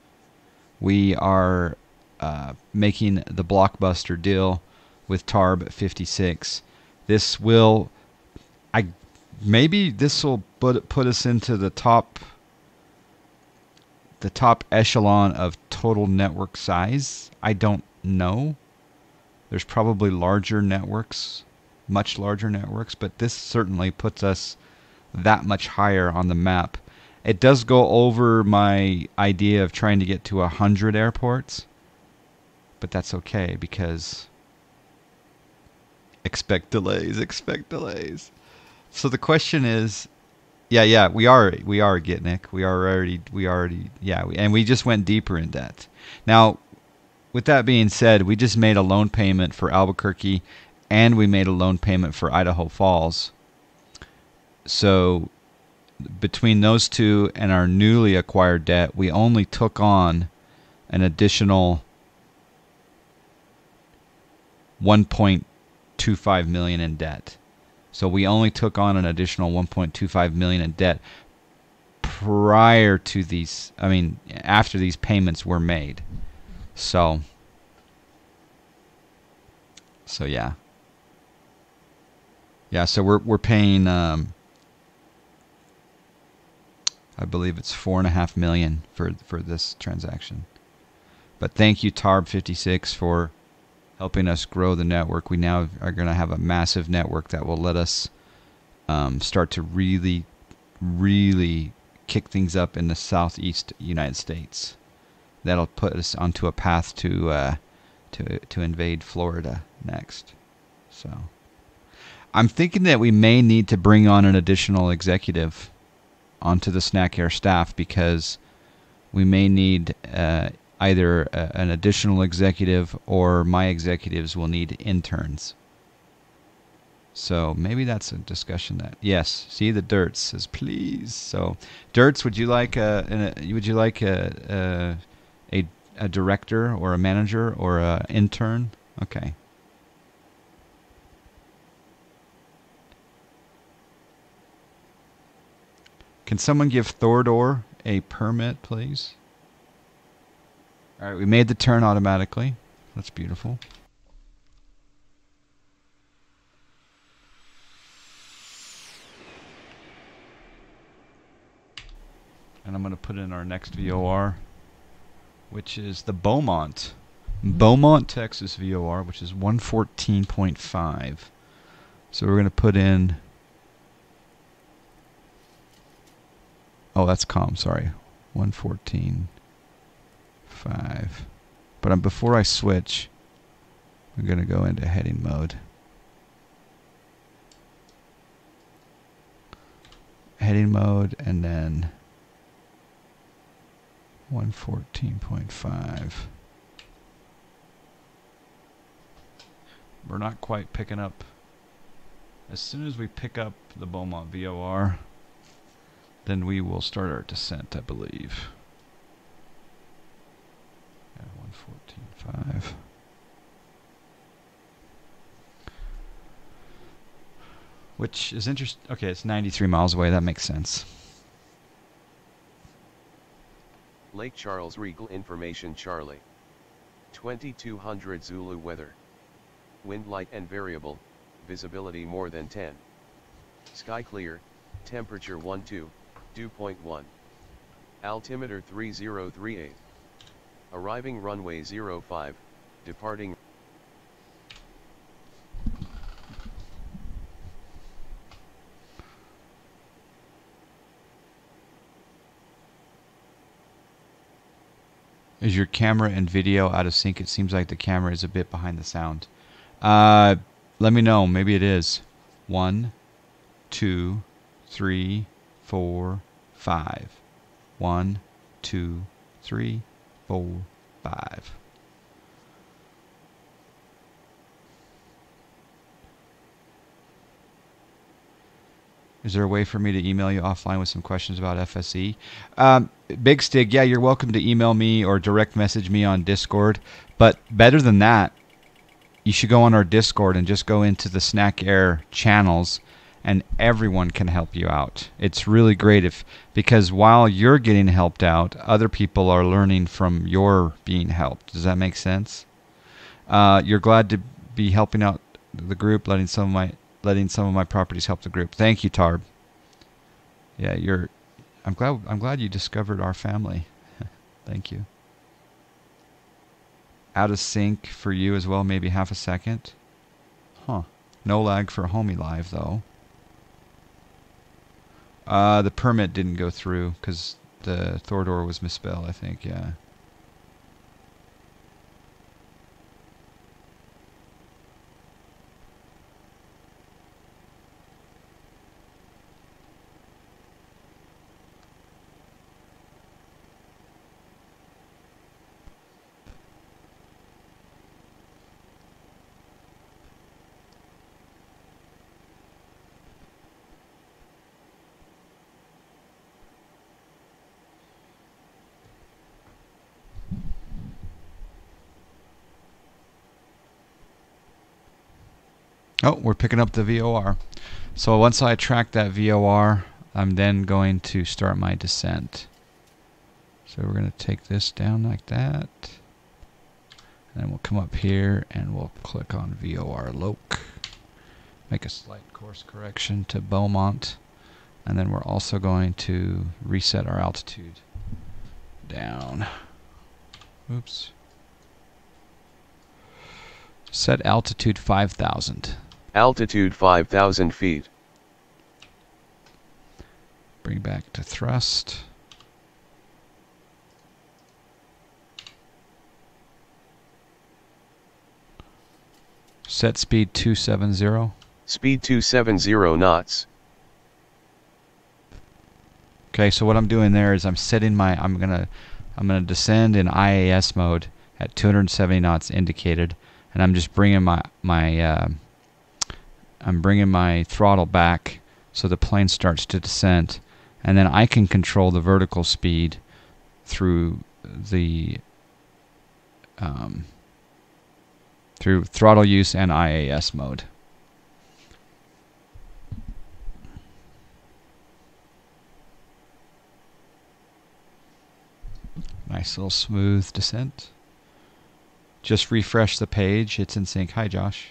We are making the blockbuster deal with Tarb 56. This will, maybe this will put us into the top echelon of total network size. I don't know. There's probably larger networks, much larger networks, but this certainly puts us that much higher on the map. It does go over my idea of trying to get to 100 airports, but that's okay because expect delays. So the question is, yeah, we are Gitnick. We already, and we just went deeper in debt. Now, with that being said, we just made a loan payment for Albuquerque, and we made a loan payment for Idaho Falls. So between those two and our newly acquired debt, we only took on an additional $1.25 million in debt. So we only took on an additional $1.25 million in debt prior to these, after these payments were made. So yeah. Yeah, so we're paying I believe it's $4.5 million for this transaction. But thank you, Tarb56, for helping us grow the network. We now are going to have a massive network that will let us start to really, really kick things up in the southeast United States. That'll put us onto a path to invade Florida next. So I'm thinking that we may need to bring on an additional executive onto the Snack Air staff, because we may need either an additional executive, or my executives will need interns. So maybe that's a discussion that, yes, see, the Dirts says please. So Dirts, would you like a director or a manager or a intern? Okay. Can someone give Thordor a permit, please? All right, we made the turn automatically. That's beautiful. And I'm going to put in our next VOR, which is the Beaumont, Texas VOR, which is 114.5. So we're going to put in, oh, that's COM, sorry, 114.5. But before I switch, I'm going to go into heading mode. Heading mode, and then 114.5. We're not quite picking up. As soon as we pick up the Beaumont VOR, then we will start our descent, I believe. Yeah, 114.5. Which is interesting. Okay, it's 93 miles away. That makes sense. Lake Charles Regal Information Charlie. 2200 Zulu weather. Wind light and variable, visibility more than 10. Sky clear, temperature 12, dew point 1. Altimeter 3038. Arriving runway 05, departing. Is your camera and video out of sync? It seems like the camera is a bit behind the sound. Let me know. Maybe it is. 1, 2, 3, 4, 5. 1, 2, 3, 4, 5. Is there a way for me to email you offline with some questions about FSE? Big Stig, yeah, you're welcome to email me or direct message me on Discord. But better than that, you should go on our Discord and just go into the Snack Air channels, and everyone can help you out. It's really great because while you're getting helped out, other people are learning from your being helped. Does that make sense? You're glad to be helping out the group, letting some of my properties help the group. Thank you, Tarb. Yeah, I'm glad you discovered our family. Thank you. Out of sync for you as well, maybe half a second. Huh. No lag for Homie Live though. The permit didn't go through because the Thordor was misspelled, I think, yeah. Oh, we're picking up the VOR. So once I track that VOR, I'm then going to start my descent. So we're going to take this down like that. And then we'll come up here and we'll click on VOR Loc. Make a slight course correction to Beaumont. And then we're also going to reset our altitude down. Oops. Set altitude 5,000. Altitude 5,000 feet. Bring back to thrust. Set speed 270. Speed 270 knots. Okay, so what I'm doing there is I'm setting my I'm gonna descend in IAS mode at 270 knots indicated, and I'm just bringing my throttle back so the plane starts to descend, and then I can control the vertical speed through the through throttle use and IAS mode. Nice little smooth descent. Just refresh the page. It's in sync. Hi, Josh.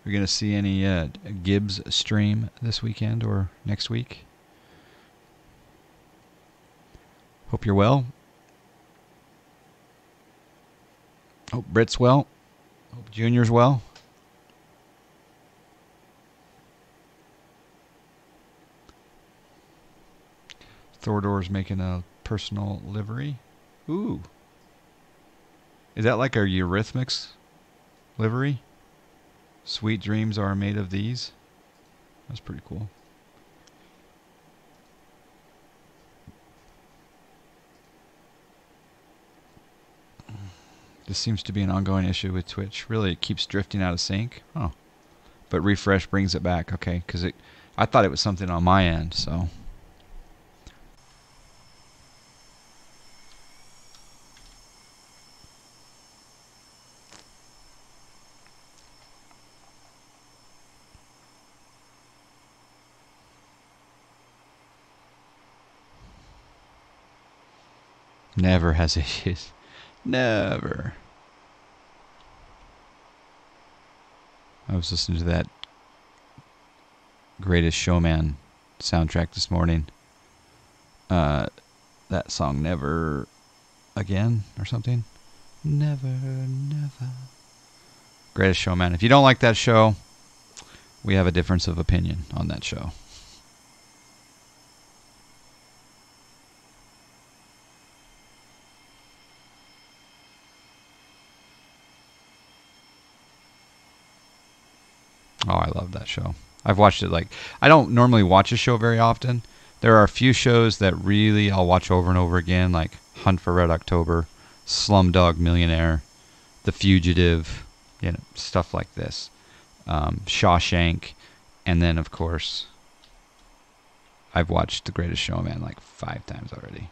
We're going to see any Gibbs stream this weekend or next week. Hope you're well. Hope Britt's well. Hope Junior's well. Thordor's making a personal livery. Ooh. Is that like a Eurythmics livery? Sweet dreams are made of these. That's pretty cool. This seems to be an ongoing issue with Twitch. Really, it keeps drifting out of sync. Oh. But refresh brings it back. Okay, because I thought it was something on my end, so. Never has issues. Never. I was listening to that Greatest Showman soundtrack this morning. That song, Never Again, or something. Never, never. Greatest Showman. If you don't like that show, we have a difference of opinion on that show. Oh, I love that show. I've watched it like... I don't normally watch a show very often. There are a few shows that really I'll watch over and over again, like Hunt for Red October, Slumdog Millionaire, The Fugitive, you know, stuff like this. Shawshank, and then, of course, I've watched The Greatest Showman like 5 times already.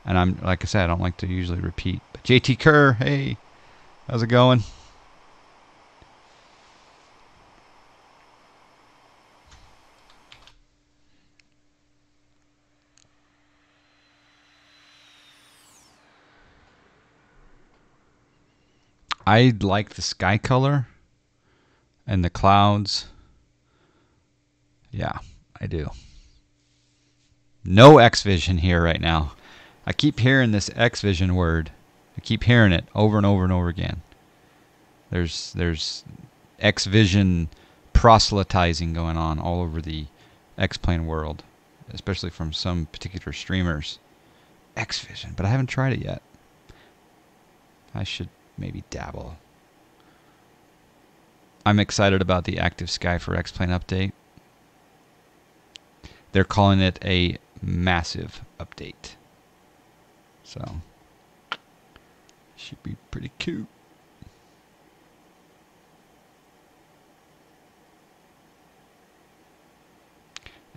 And I'm, like I said, I don't like to usually repeat. But JT Kerr, hey, how's it going? I like the sky color and the clouds. Yeah, I do. No X-Vision here right now. I keep hearing this X-Vision word. I keep hearing it over and over and over again. There's X-Vision proselytizing going on all over the X-Plane world, especially from some particular streamers. X-Vision, but I haven't tried it yet. I should maybe dabble. I'm excited about the Active Sky for X-Plane update. They're calling it a massive update. So, should be pretty cute.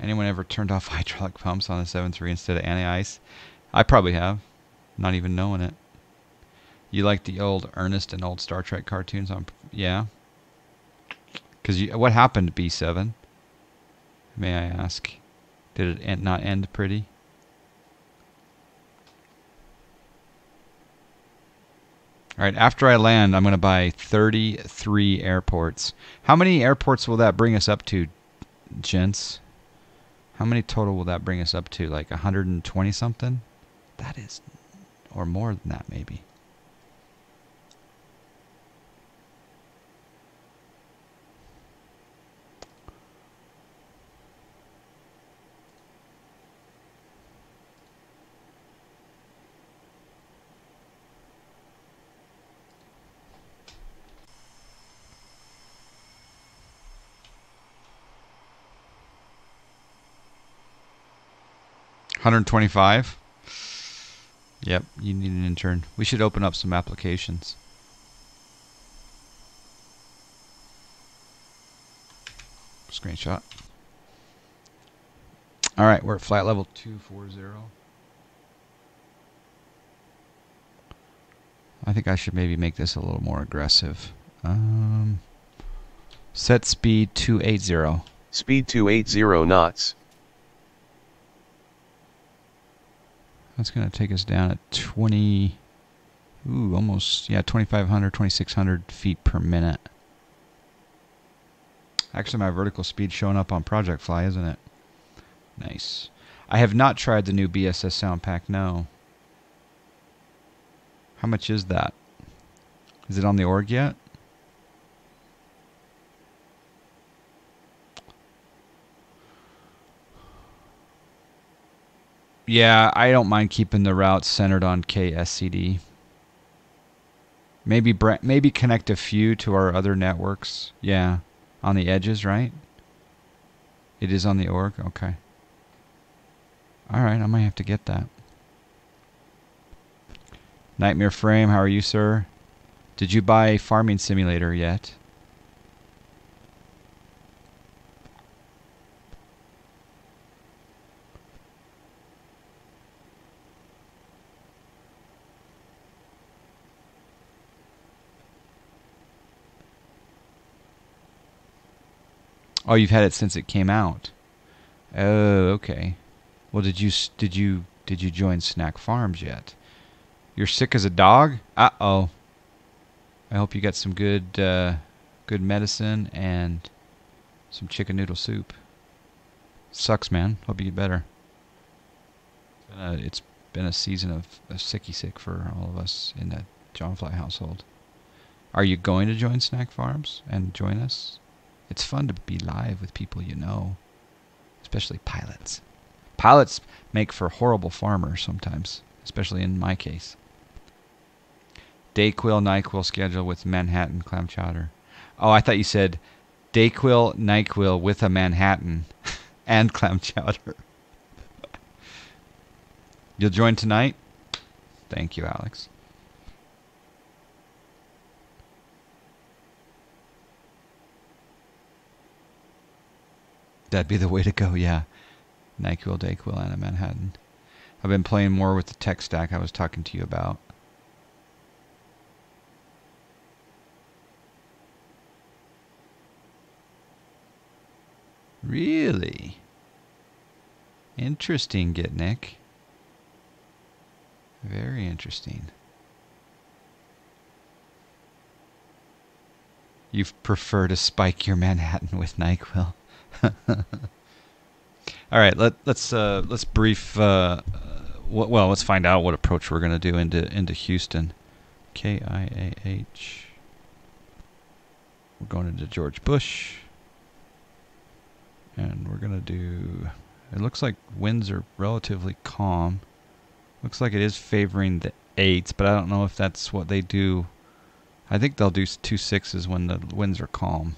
Anyone ever turned off hydraulic pumps on the 7.3 instead of anti-ice? I probably have, not even knowing it. You like the old Ernest and old Star Trek cartoons? Yeah. Because what happened to B7? May I ask? Did it not end pretty? All right, after I land, I'm going to buy 33 airports. How many airports will that bring us up to, gents? How many total will that bring us up to? Like 120 something? That is, or more than that maybe. $125. Yep, you need an intern. We should open up some applications. Screenshot. All right, we're at flight level 240. I think I should maybe make this a little more aggressive. Set speed 280. Speed 280 knots. That's going to take us down at 20, almost, yeah, 2,500, 2,600 feet per minute. Actually, my vertical speed's showing up on Project Fly, isn't it? Nice. I have not tried the new BSS sound pack, no. How much is that? Is it on the org yet? Yeah, I don't mind keeping the route centered on KSCD. Maybe connect a few to our other networks. Yeah, on the edges, right? It is on the org? Okay. All right, I might have to get that. Nightmare Frame, how are you, sir? Did you buy Farming Simulator yet? Oh, you've had it since it came out. Oh, okay. Well, did you join Snack Farms yet? You're sick as a dog? Uh-oh. I hope you got some good medicine and some chicken noodle soup. Sucks, man. Hope you get better. It's been a season of sicky sick for all of us in the John Fly household. Are you going to join Snack Farms and join us? It's fun to be live with people you know, especially pilots. Pilots make for horrible farmers sometimes, especially in my case. Dayquil, NyQuil schedule with Manhattan clam chowder. Oh, I thought you said Dayquil, NyQuil with a Manhattan and clam chowder. You'll join tonight? Thank you, Alex. That'd be the way to go, yeah. NyQuil, Dayquil, and a Manhattan. I've been playing more with the tech stack I was talking to you about. Really? Interesting, Gitnick. Very interesting. You prefer to spike your Manhattan with NyQuil. All right, let's brief. Well, let's find out what approach we're going to do into Houston. KIAH. We're going into George Bush, and we're going to do. It looks like winds are relatively calm. Looks like it is favoring the 8s, but I don't know if that's what they do. I think they'll do 2 6s when the winds are calm.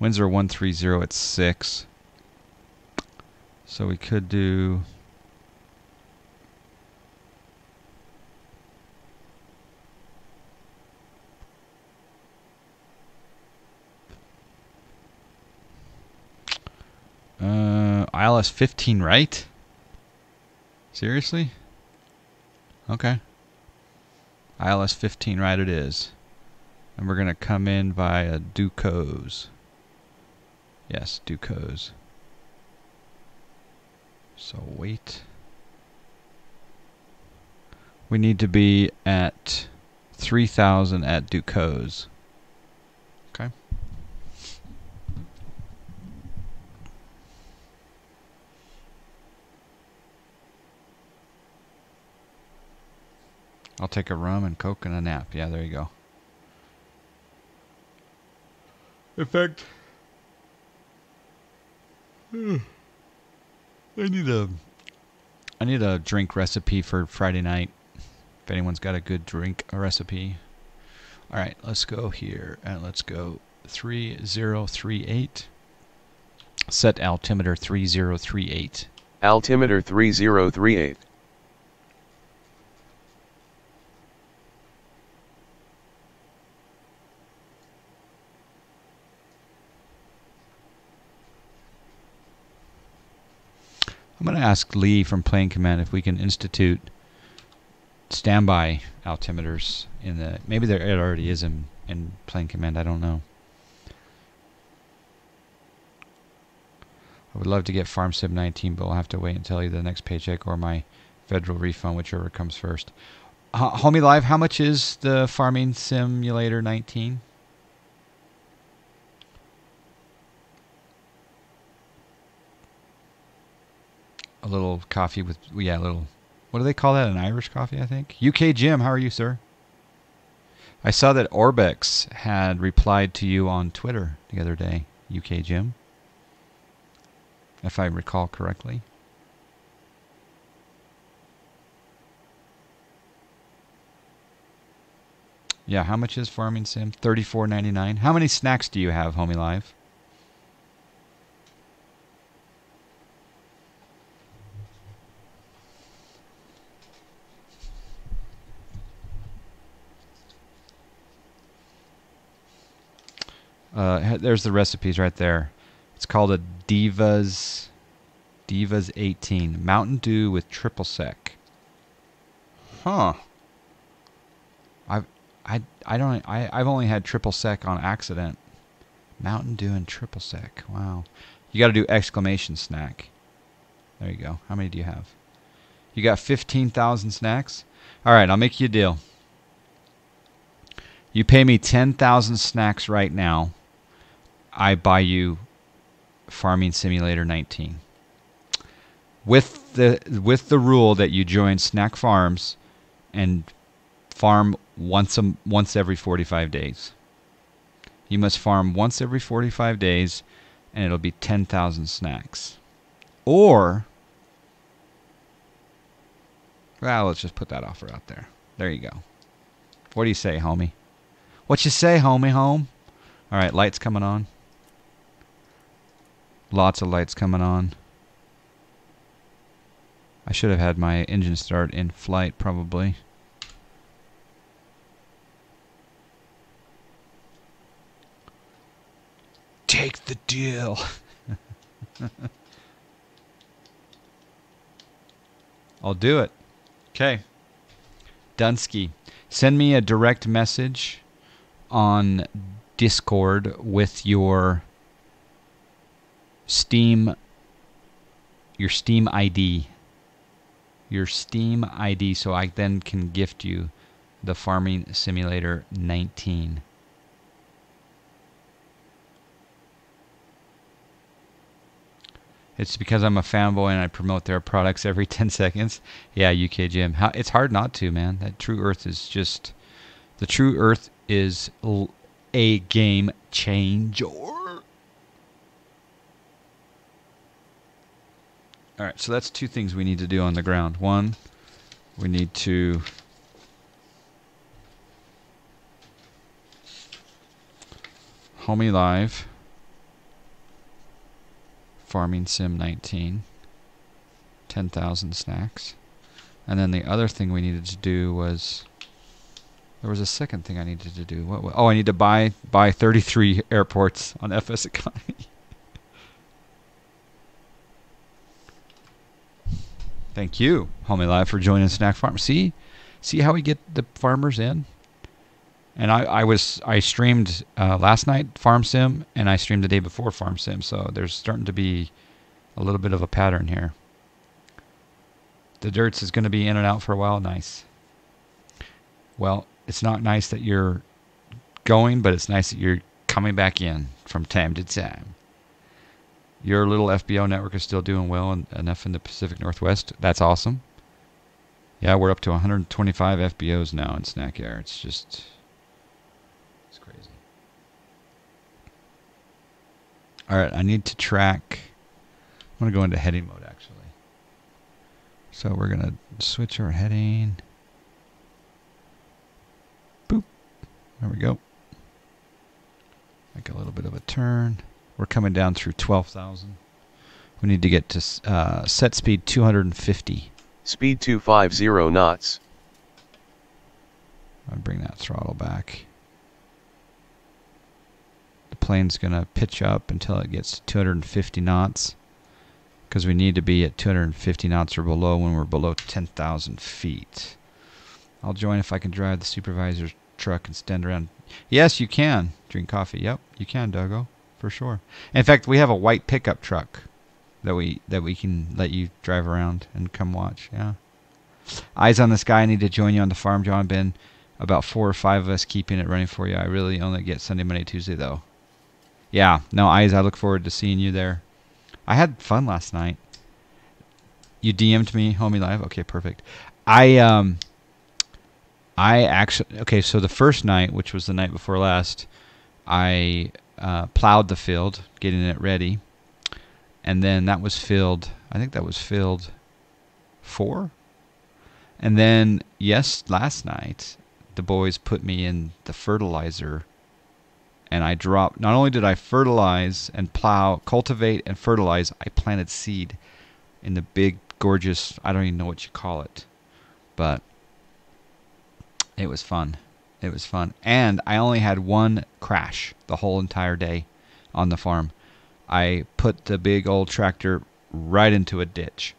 Winds are 130 at 6. So we could do... ILS 15, right? Seriously? Okay. ILS 15 right it is. And we're going to come in via Ducos. Yes, Ducos. So wait. We need to be at 3,000 at Ducos. Okay. I'll take a rum and Coke and a nap. Yeah, there you go. In fact, I need a drink recipe for Friday night. If anyone's got a good drink recipe. All right, let's go here and let's go 3038. Set altimeter 3038. Altimeter 3038. I'm going to ask Lee from Plane Command if we can institute standby altimeters in the... Maybe there it already is in Plane Command. I don't know. I would love to get FarmSim 19, but we'll have to wait until either the next paycheck or my federal refund, whichever comes first. Homie Live, how much is the Farming Simulator 19? A little coffee with, yeah, a little, what do they call that? An Irish coffee, I think. UK Jim, how are you, sir? I saw that Orbex had replied to you on Twitter the other day, UK Jim, if I recall correctly. Yeah, how much is Farming Sim? $34.99. How many snacks do you have, Homie Live? There's the recipes right there. It's called a Divas 18 Mountain Dew with triple sec. Huh. I've only had triple sec on accident. Mountain Dew and triple sec. Wow. You got to do exclamation snack. There you go. How many do you have? You got 15,000 snacks? All right, I'll make you a deal. You pay me 10,000 snacks right now. I buy you Farming Simulator 19. With the rule that you join Snack Farms and farm once every 45 days. You must farm once every 45 days, and it'll be 10,000 snacks. Or, well, let's just put that offer out there. There you go. What do you say, homie? What you say, homie, home? All right, lights coming on. Lots of lights coming on. I should have had my engine start in flight, probably. Take the deal. I'll do it. Okay. Dunsky. Send me a direct message on Discord with your Steam ID. Your Steam ID, so I then can gift you the Farming Simulator 19. It's because I'm a fanboy and I promote their products every 10 seconds. Yeah, UK Jim. It's hard not to, man. That True Earth is just... The True Earth is a game changer. Alright, so that's two things we need to do on the ground. One, we need to... Homie Live. Farming Sim 19, 10,000 snacks. And then the other thing we needed to do was, there was a second thing I needed to do. Oh, I need to buy 33 airports on FS Economy. Thank you, Homie Live, for joining Snack Farm. See how we get the farmers in? And I streamed last night Farm Sim, and I streamed the day before Farm Sim, so there's starting to be a little bit of a pattern here. The Dirts is going to be in and out for a while. Nice. Well, it's not nice that you're going, but it's nice that you're coming back in from time to time. Your little FBO network is still doing well enough in the Pacific Northwest. That's awesome. Yeah, we're up to 125 FBOs now in Snack Air. It's just... crazy. Alright, I need to track. I'm going to go into heading mode, actually. So we're going to switch our heading. Boop. There we go. Make a little bit of a turn. We're coming down through 12,000. We need to get to set speed 250. Speed 250 knots. I'll bring that throttle back. The plane's going to pitch up until it gets to 250 knots. Because we need to be at 250 knots or below when we're below 10,000 feet. I'll join if I can drive the supervisor's truck and stand around. Yes, you can. Drink coffee. Yep, you can, Doggo. For sure. In fact, we have a white pickup truck that we can let you drive around and come watch. Yeah. Eyes on the Sky. I need to join you on the farm, John. Been about 4 or 5 of us keeping it running for you. I really only get Sunday, Monday, Tuesday, though. Yeah. No, Eyes, I look forward to seeing you there. I had fun last night. You DM'd me, Homie Live? Okay, perfect. I actually... Okay, so the first night, which was the night before last, I plowed the field, getting it ready. And then that was filled... I think that was filled 4. And then, yes, last night, the boys put me in the fertilizer, and I dropped... Not only did I fertilize and plow, cultivate and fertilize, I planted seed in the big, gorgeous... I don't even know what you call it. But it was fun. It was fun. And I only had one crash the whole entire day on the farm. I put the big old tractor right into a ditch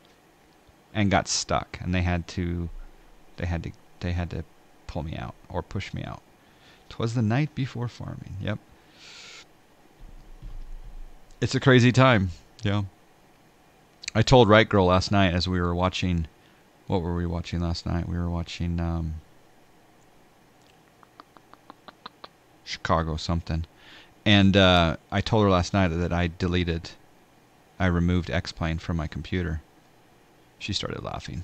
and got stuck, and they had to pull me out or push me out. 'Twas the night before farming. Yep. It's a crazy time. Yeah. I told Right Girl last night as we were watching... What were we watching last night? We were watching Chicago something. And I told her last night that I removed X-Plane from my computer. She started laughing.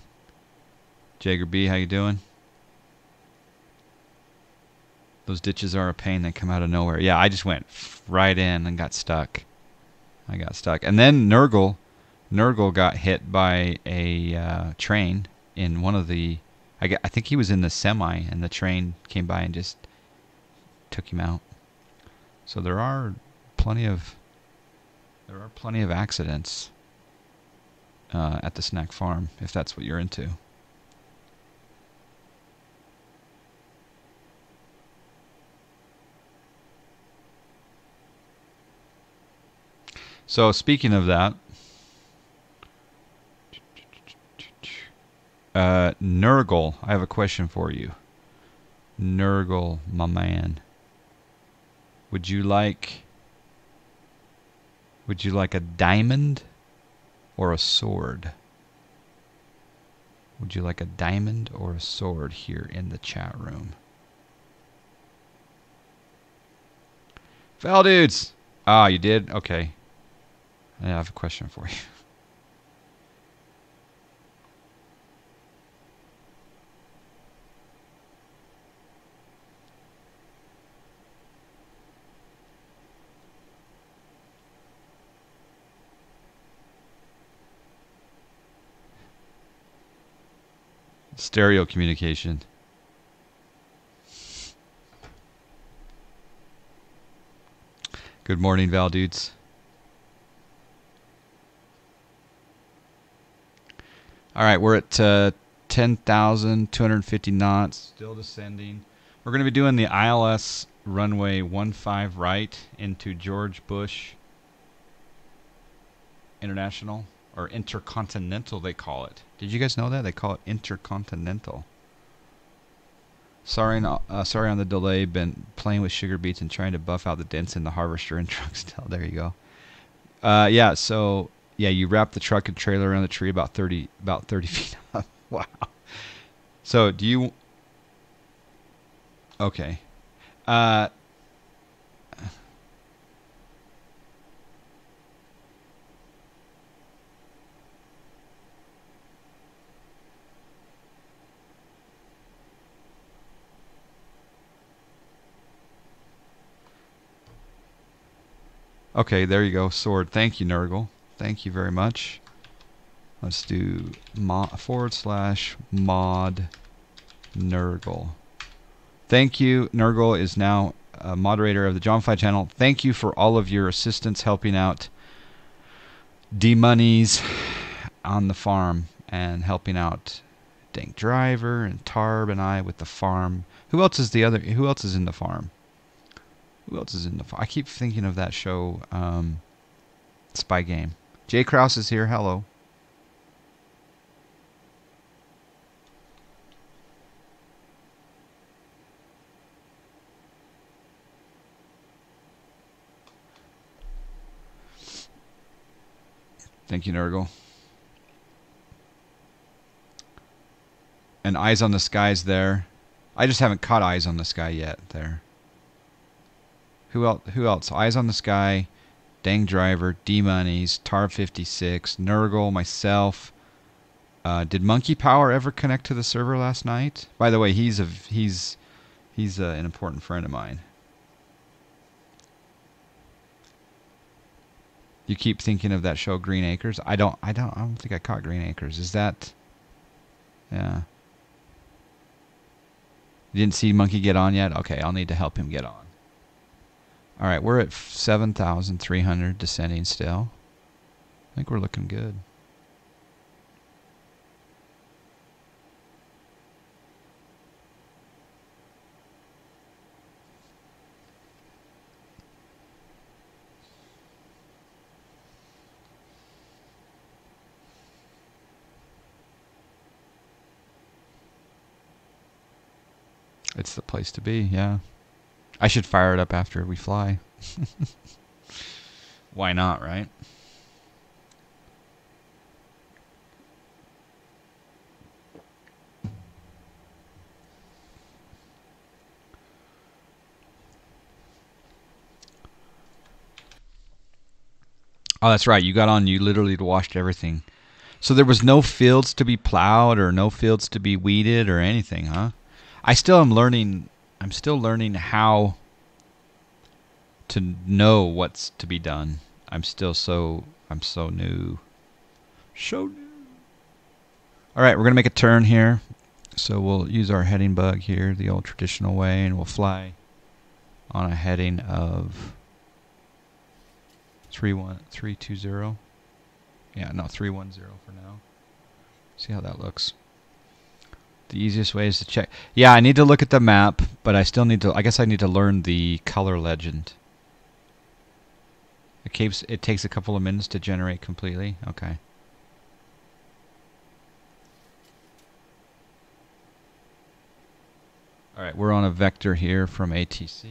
Jager B, how you doing? Those ditches are a pain. They come out of nowhere. Yeah, I just went right in and got stuck. I got stuck. And then Nurgle got hit by a train in one of the... I think he was in the semi, and the train came by and just took him out. So there are plenty of accidents at the snack farm, if that's what you're into. So speaking of that, Nurgle, I have a question for you. Nurgle, my man. Would you like a diamond or a sword? Would you like a diamond or a sword here in the chat room? Fel dudes! Ah, you did? Okay. I have a question for you. Stereo communication. Good morning, Val dudes. All right, we're at 10,250 knots, still descending. We're going to be doing the ILS runway 15 right into George Bush International, or Intercontinental they call it. Did you guys know that? They call it Intercontinental. Sorry on the delay. Been playing with sugar beets and trying to buff out the dents in the harvester and truck still. There you go. Yeah, so... Yeah, you wrap the truck and trailer around the tree about 30 feet up. Wow. So, do you... Okay. Okay, there you go. Sword. Thank you, Nurgle. Thank you very much. Let's do /mod Nurgle. Thank you. Nurgle is now a moderator of the Johnfly channel. Thank you for all of your assistance helping out D-Monies on the farm and helping out Dank Driver and Tarb and I with the farm. Who else is in the farm? Who else is in the farm? I keep thinking of that show, Spy Game. Jay Krause is here. Hello. Thank you, Nurgle. And Eyes on the Sky's there. I just haven't caught Eyes on the Sky yet there. Who else? Eyes on the Sky, Dang Driver, D-Monies, Tar56, Nurgle, myself. Did Monkey Power ever connect to the server last night? By the way, he's an important friend of mine. You keep thinking of that show Green Acres. I don't think I caught Green Acres. Is that? Yeah. You didn't see Monkey get on yet? Okay, I'll need to help him get on. All right, we're at 7,300 descending still. I think we're looking good. It's the place to be, yeah. I should fire it up after we fly. Why not, right? Oh, that's right. You got on, you literally washed everything. So there was no fields to be plowed or no fields to be weeded or anything, huh? I still am learning I'm still learning how to know what's to be done. I'm so new. So new. All right, we're going to make a turn here. So we'll use our heading bug here the old traditional way, and we'll fly on a heading of 320. Yeah, no, 310 for now. See how that looks. The easiest way is to check. Yeah, I need to look at the map, but I still need to, I guess I need to learn the color legend. It takes a couple of minutes to generate completely. Okay. All right, we're on a vector here from ATC.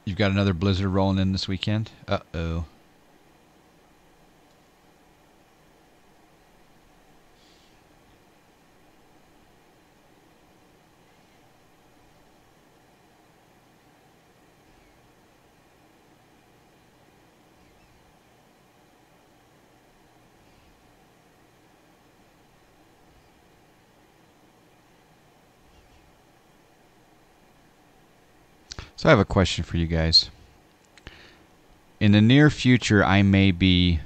You've got another blizzard rolling in this weekend? Uh-oh. So I have a question for you guys. In the near future, I may be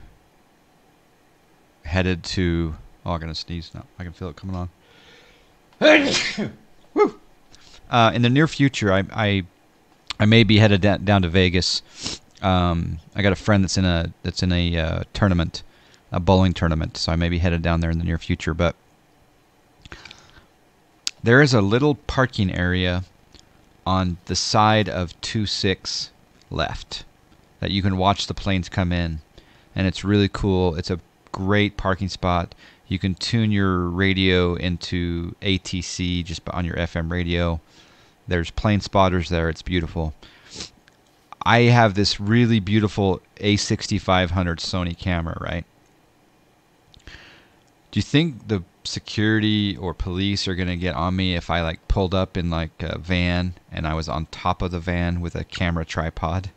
headed to... Oh, I'm going to sneeze now. I can feel it coming on. Woo! In the near future, I may be headed down to Vegas. I got a friend that's in a tournament, a bowling tournament, so I may be headed down there in the near future. But there is a little parking area on the side of 26 left that you can watch the planes come in, and it's really cool. It's a great parking spot. You can tune your radio into ATC just on your FM radio. There's plane spotters there. It's beautiful. I have this really beautiful A6500 Sony camera, right? Do you think the security or police are going to get on me if I like pulled up in like a van and I was on top of the van with a camera tripod?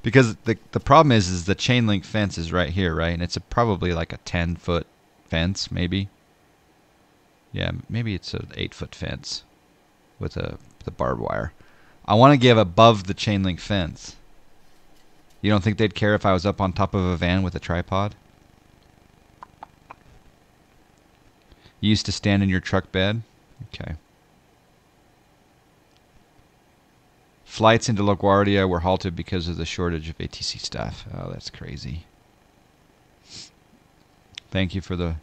Because the problem is the chain link fence is right here, right? And it's probably like a 10-foot fence, maybe. Yeah, maybe it's an 8-foot fence with the barbed wire. I want to get above the chain link fence. You don't think they'd care if I was up on top of a van with a tripod? You used to stand in your truck bed? Okay. Flights into LaGuardia were halted because of the shortage of ATC staff. Oh, that's crazy. Thank you for the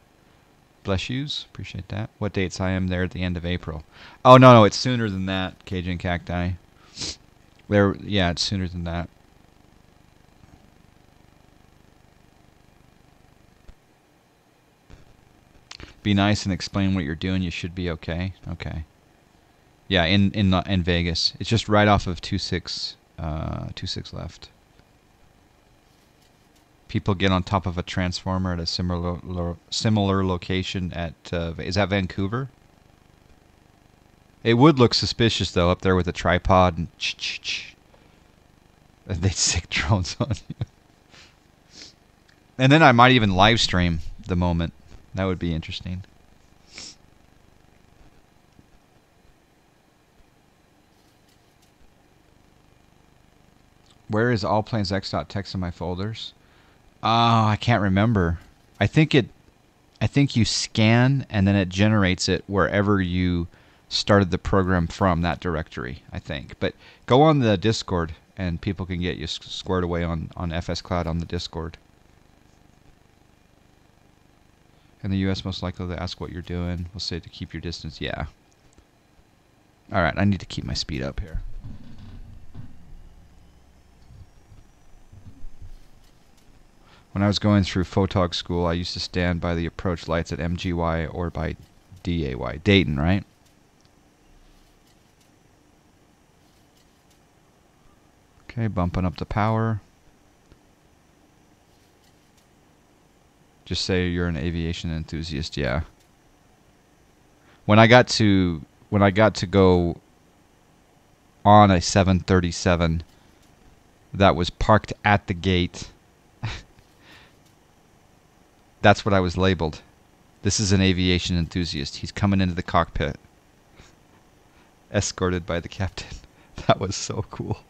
bless yous. Appreciate that. What dates? I am there at the end of April. Oh, no, it's sooner than that, Cajun Cacti. Yeah, it's sooner than that. Be nice and explain what you're doing. You should be okay. Okay. Yeah, in Vegas. It's just right off of 26 left. People get on top of a transformer at a similar location at is that Vancouver? It would look suspicious though up there with a tripod and they'd sick drones on you. And then I might even live stream the moment. That would be interesting. Where is allplanesx.txt in my folders? Oh, I can't remember. I think you scan and then it generates it wherever you started the program from, that directory, I think. But go on the Discord and people can get you squared away on FSCloud on the Discord. In the U.S., most likely to ask what you're doing. We'll say to keep your distance. Yeah. All right, I need to keep my speed up here. When I was going through photog school, I used to stand by the approach lights at MGY or by DAY. Dayton, right? Okay, bumping up the power. Just say you're an aviation enthusiast, yeah. When I got to go on a 737 that was parked at the gate, that's what I was labeled. This is an aviation enthusiast. He's coming into the cockpit, escorted by the captain. That was so cool.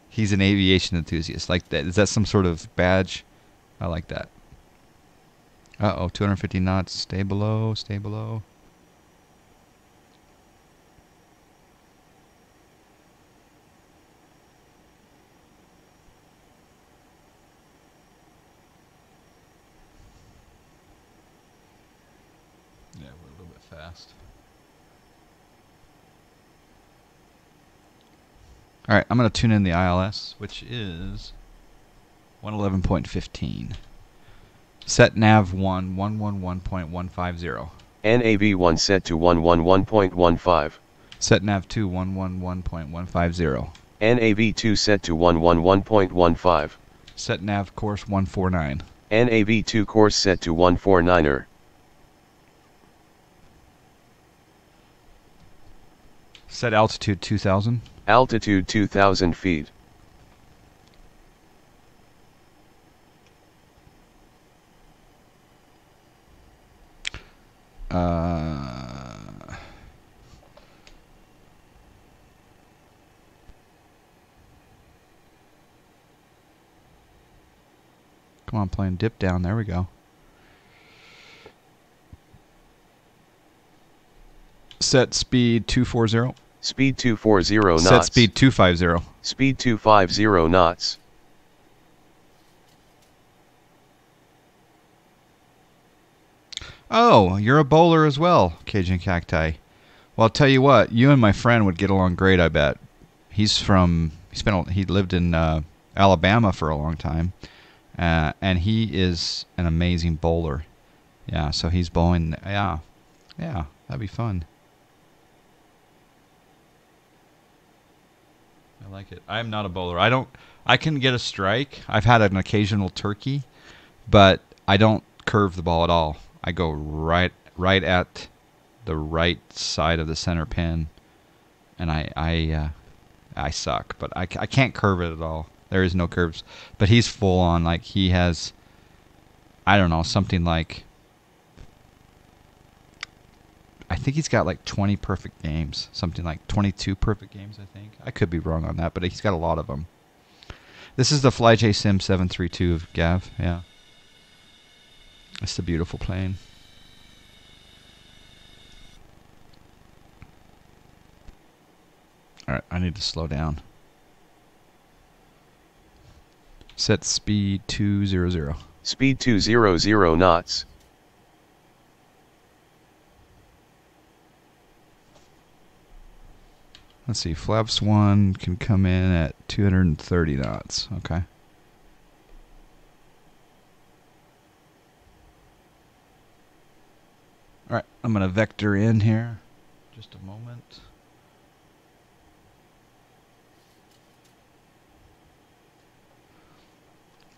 He's an aviation enthusiast. Like that. Is that some sort of badge? I like that. Uh-oh, 250 knots. Stay below, stay below. Yeah, we're a little bit fast. All right, I'm going to tune in the ILS, which is 111.15. Set nav 1, 111.150. NAV1 set to 111.15. Set nav 2, 111.150. NAV2 set to 111.15. Set nav course 149. NAV2 course set to 149er. Set altitude 2000. Altitude 2000 feet. Come on, plane, dip down. There we go. Set speed 240. Speed 240 knots. Set speed 250. Speed 250 knots. Oh, you're a bowler as well, Cajun Cacti. Well, I'll tell you what, you and my friend would get along great, I bet. He lived in Alabama for a long time, and he is an amazing bowler. Yeah, so he's bowling. Yeah, that'd be fun. I like it. I'm not a bowler. I can get a strike. I've had an occasional turkey, but I don't curve the ball at all. I go right at the right side of the center pin, and I suck. But I can't curve it at all. There is no curves. But he's full on. Like he has, I don't know, something like, I think he's got like 20 perfect games. Something like 22 perfect games, I think. I could be wrong on that, but he's got a lot of them. This is the FlyJSim 732, Gav. Yeah. It's a beautiful plane. Alright, I need to slow down. Set speed 200. Speed 200 knots. Let's see, flaps 1 can come in at 230 knots. Okay. Alright, I'm going to vector in here. Just a moment.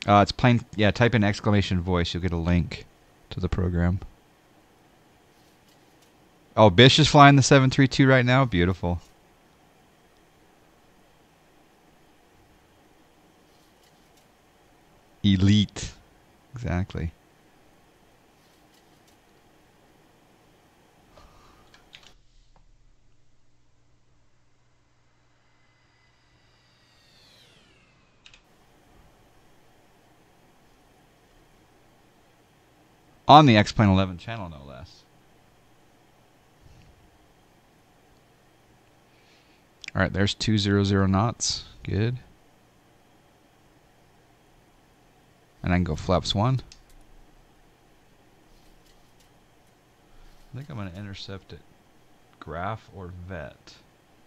It's plain. Yeah, type in exclamation voice. You'll get a link to the program. Oh, Bish is flying the 732 right now? Beautiful. Elite. Exactly. On the X-Plane 11 channel, no less. Alright, there's 200 knots. Good. And I can go flaps 1. I think I'm going to intercept at Graph or Vet.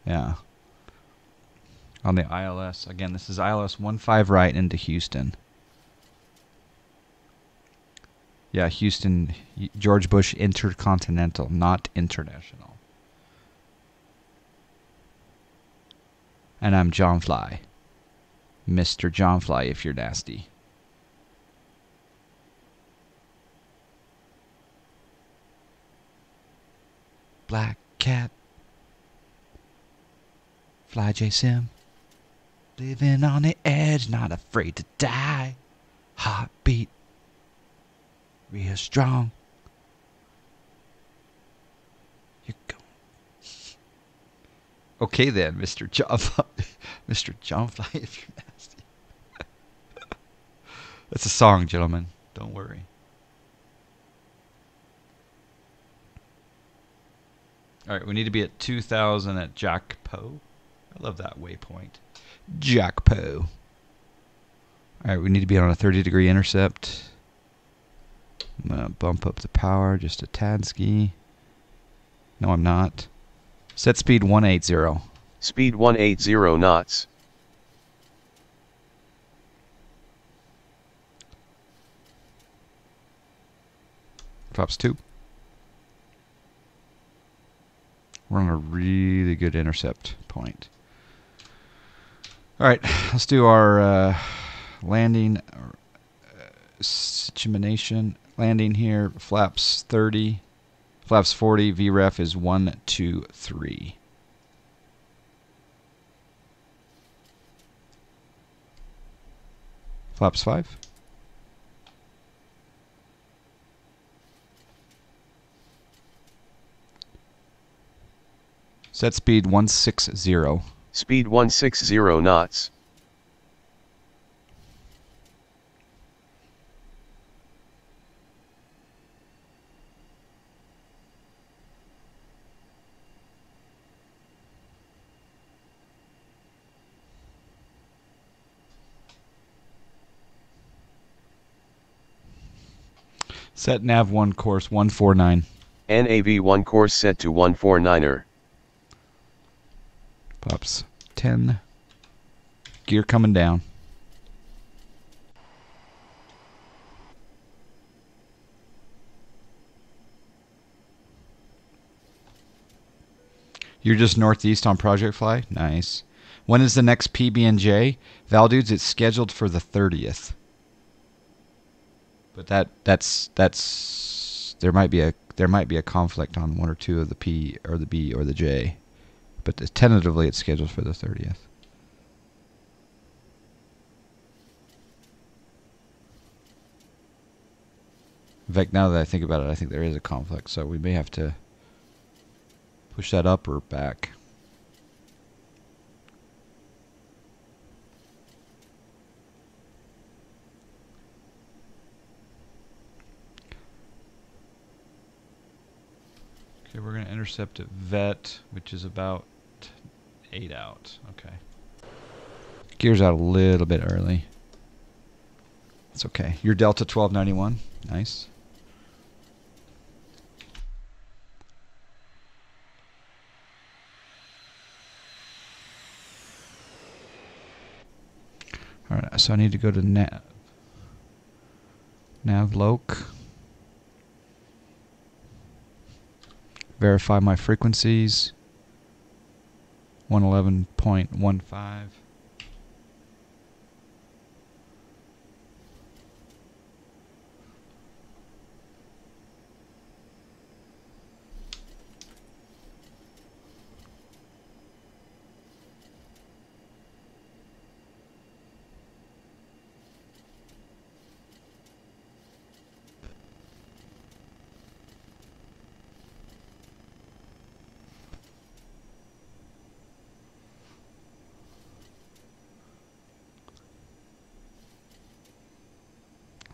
Yeah. On the ILS. Again, this is ILS 15 right into Houston. Yeah, Houston, George Bush Intercontinental, not international. And I'm John Fly. Mr. John Fly if you're nasty. Black cat. FlyJSim. Living on the edge, not afraid to die. Heartbeat. Real strong. You're going. Okay then, Mr. John Fly. Mr. John Fly if you're nasty. That's a song, gentlemen. Don't worry. Alright, we need to be at 2,000 at Jack Po. I love that waypoint. Jack Po. Alright, we need to be on a 30-degree intercept. I'm going to bump up the power just a tad ski. No, I'm not. Set speed 180. Speed 180 knots. Flaps 2. We're on a really good intercept point. Alright, let's do our landing simulation. Landing here, flaps 30, flaps 40, VREF is 1, 2, 3. Flaps 5. Set speed 160. Speed 160 knots. Set nav 1 course 149. NAV1 course set to 149er. Pops 10. Gear coming down. You're just northeast on Project Fly? Nice. When is the next PB&J? Valdudes, it's scheduled for the 30th. But that's there might be a conflict on one or two of the P or the B or the J. But tentatively it's scheduled for the 30th. In fact, now that I think about it, I think there is a conflict, so we may have to push that up or back. Okay, we're going to intercept at VET, which is about 8 out. Okay. Gears out a little bit early. It's okay. Your Delta 1291. Nice. Alright, so I need to go to Navloc. Verify my frequencies. 111.15.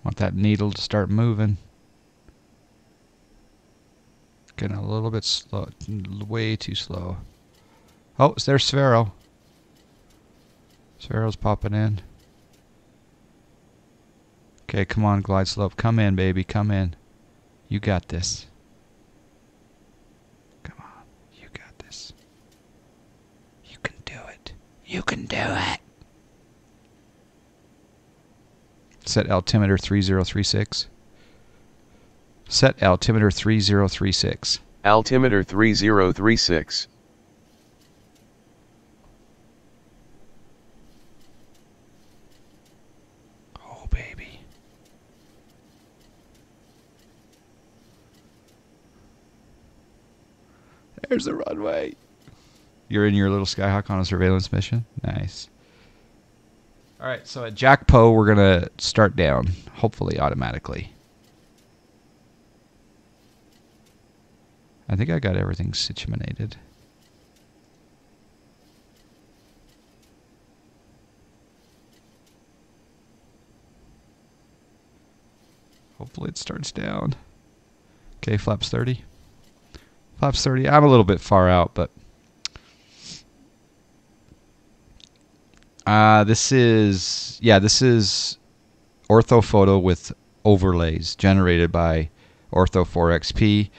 Want that needle to start moving. Getting a little bit slow, way too slow. Oh, there's Sphero. Sphero's popping in. Okay, come on, glide slope. Come in, baby, come in. You got this. Come on, you got this. You can do it. You can do it. Set altimeter 3036. Set altimeter 3036. Altimeter 3036. There's the runway. You're in your little Skyhawk on a surveillance mission? Nice. Alright, so at Jackpo, we're going to start down, hopefully automatically. I think I got everything situated. Hopefully it starts down. Okay, flaps 30. Flaps 30. I'm a little bit far out, but this is orthophoto with overlays generated by Ortho4XP,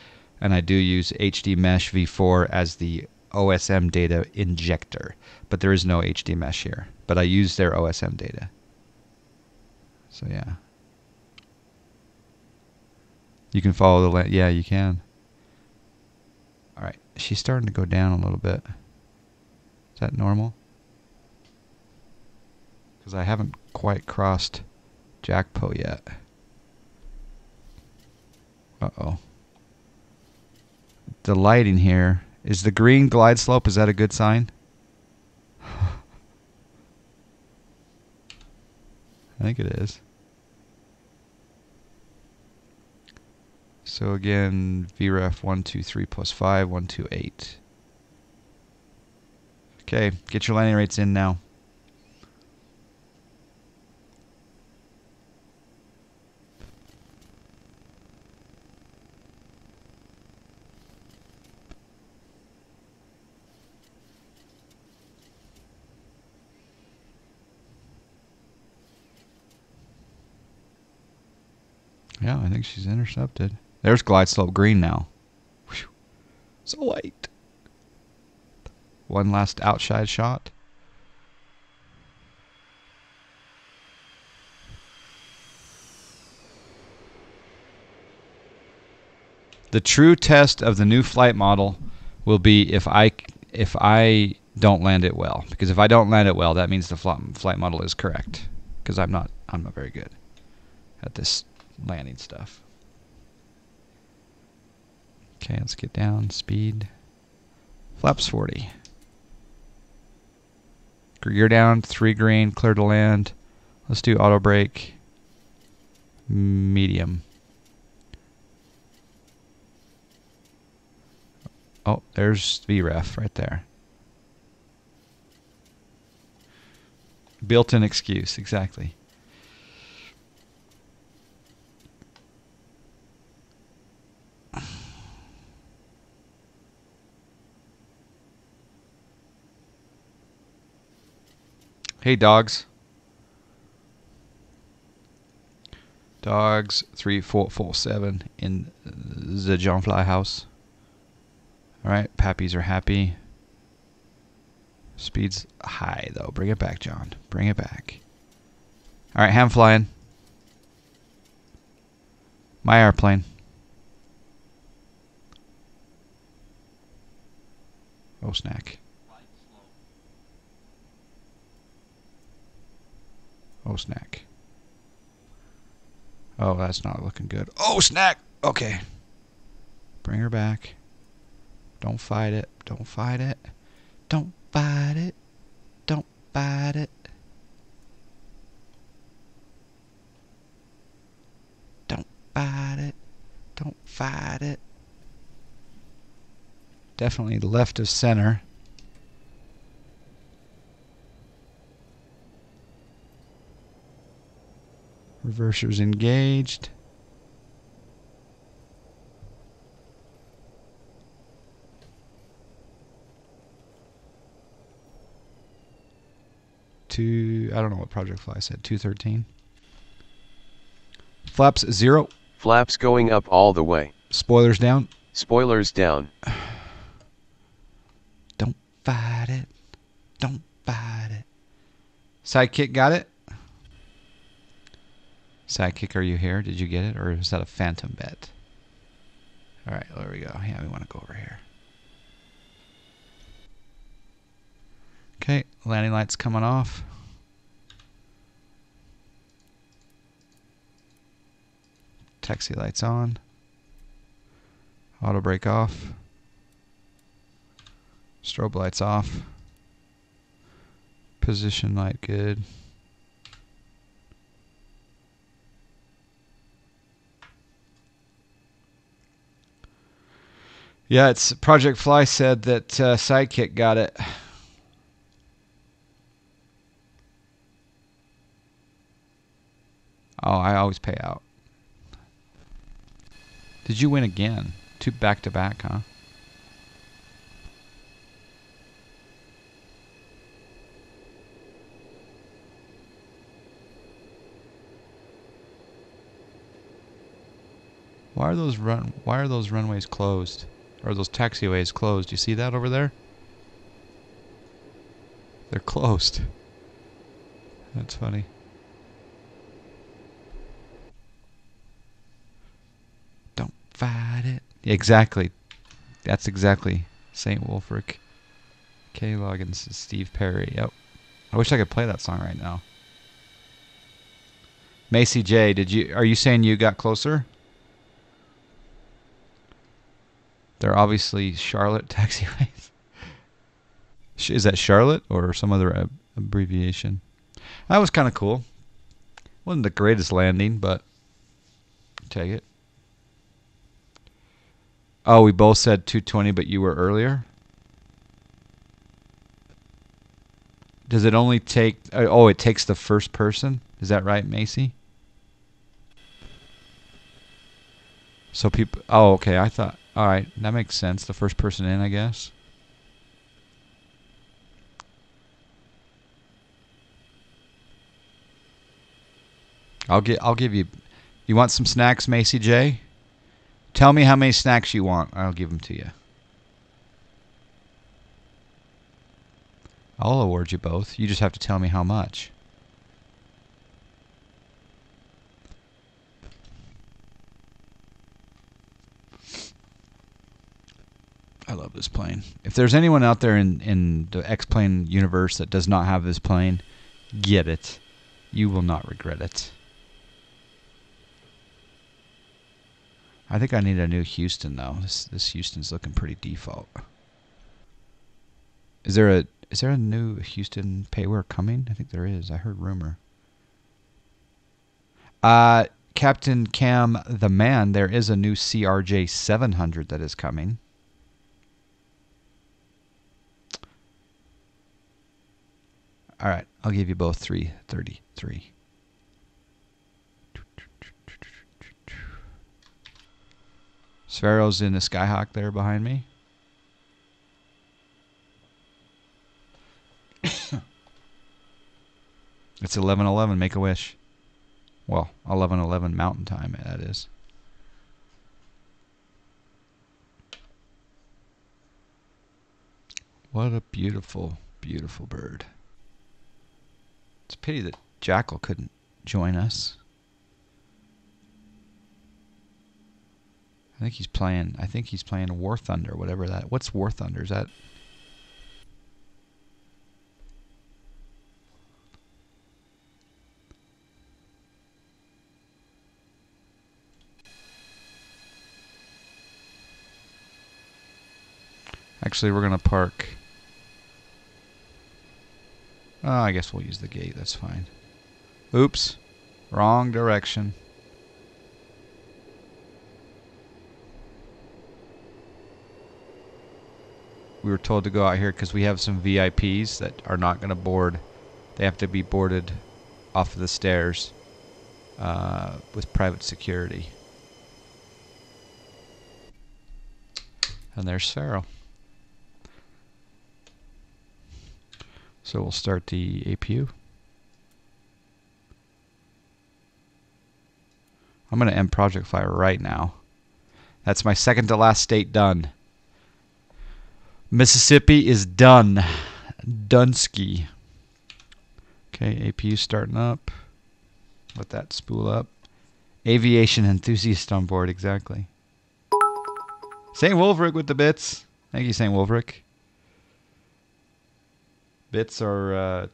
and I do use HD Mesh V4 as the OSM data injector, but there is no HD Mesh here. But I use their OSM data. So yeah. You can follow the land. Yeah, you can. All right, she's starting to go down a little bit. Is that normal? Because I haven't quite crossed Jackpo yet. Uh-oh. The lighting here. Is the green glide slope, is that a good sign? I think it is. So again, VREF 123 plus 5, 128. Okay, get your landing rates in now. Yeah, I think she's intercepted. There's glide slope green now. Whew. So white. One last outside shot. The true test of the new flight model will be if I don't land it well. Because if I don't land it well, that means the flight model is correct. Because I'm not very good at this landing stuff. Okay, let's get down. Speed. Flaps 40. Gear down. 3 green. Clear to land. Let's do auto brake. Medium. Oh, there's VREF right there. Built-in excuse, exactly. Hey, dogs. Dogs 3447 in the John Fly house. All right, pappies are happy. Speed's high though. Bring it back, John. Bring it back. All right, ham flying. My airplane. Oh, snack. Oh, snack. Oh, that's not looking good. Oh, snack! Okay. Bring her back. Don't fight it. Don't fight it. Don't fight it. Don't fight it. Don't fight it. Don't fight it. Definitely left of center. Reversers engaged. I don't know what Project Fly said. 213. Flaps 0. Flaps going up all the way. Spoilers down. Spoilers down. Don't fight it. Don't fight it. Sidekick got it? Sidekick, are you here? Did you get it? Or is that a phantom bet? Alright, there we go. Yeah, we want to go over here. Okay, landing lights coming off. Taxi lights on. Auto brake off. Strobe lights off. Position light good. Yeah, it's Project Fly said that Sidekick got it. Oh, I always pay out. Did you win again? 2 back-to-back, huh? Why are those runways closed? Or those taxiways closed? You see that over there? They're closed. That's funny. Don't fight it. Exactly. That's exactly St. Wolfric. K. Loggins, Steve Perry. Yep. I wish I could play that song right now. Macy J, are you saying you got closer? They're obviously Charlotte taxiways. Is that Charlotte or some other abbreviation? That was kind of cool. Wasn't the greatest landing, but take it. Oh, we both said 220, but you were earlier? Does it only take... Oh, it takes the first person? Is that right, Macy? So people... Oh, okay, I thought... Alright, that makes sense. The first person in, I guess. I'll give you... You want some snacks, Macy J? Tell me how many snacks you want. I'll give them to you. I'll award you both. You just have to tell me how much. I love this plane. If there's anyone out there in the X-Plane universe that does not have this plane, get it. You will not regret it. I think I need a new Houston, though. This Houston's looking pretty default. Is there a new Houston payware coming? I think there is. I heard rumor. Captain Cam the Man, there is a new CRJ 700 that is coming. All right, I'll give you both 333. Sparrow's in the Skyhawk there behind me. It's 11:11. Make a wish. Well, 11:11 Mountain Time. That is. What a beautiful, beautiful bird. It's a pity that Jackal couldn't join us. I think he's playing War Thunder, whatever that. What's War Thunder? Is that? Actually, we're gonna park. Oh, I guess we'll use the gate. That's fine. Oops, wrong direction. We were told to go out here because we have some VIPs that are not going to board. They have to be boarded off of the stairs with private security. And there's Farrell. So we'll start the APU. I'm going to end Project Fire right now. That's my second to last state done. Mississippi is done. Dunsky. Okay, APU starting up. Let that spool up. Aviation enthusiast on board, exactly. St. Wolfric with the bits. Thank you, St. Wolfric. Bits are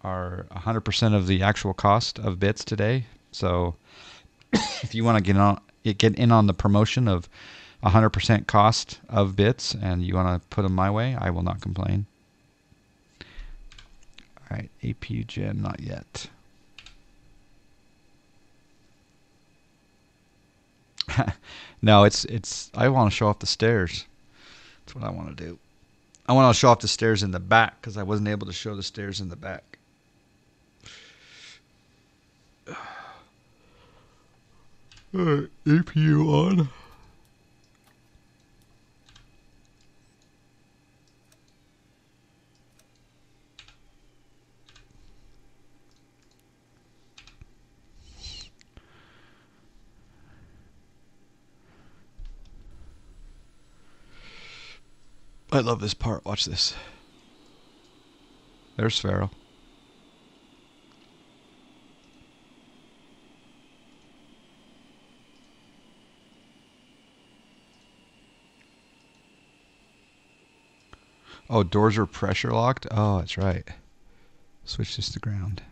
100% of the actual cost of bits today. So if you want to get in on the promotion of 100% cost of bits and you want to put them my way, I will not complain. All right, APU gen, not yet. No, it's. I want to show off the stairs. That's what I want to do. I want to show off the stairs in the back because I wasn't able to show the stairs in the back. All right, APU on. I love this part. Watch this. There's Pharaoh. Oh, doors are pressure locked? Oh, that's right. Switch this to ground.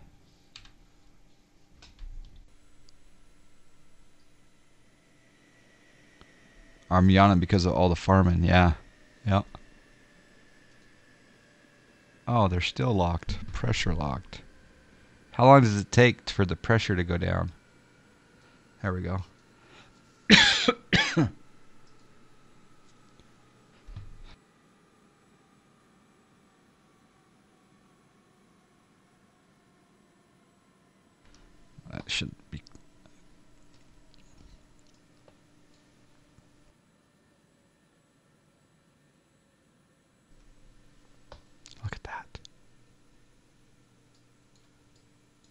I'm yawning because of all the farming. Yeah. Yep. Oh, they're still locked. Pressure locked. How long does it take for the pressure to go down? There we go. That should be. Look at that.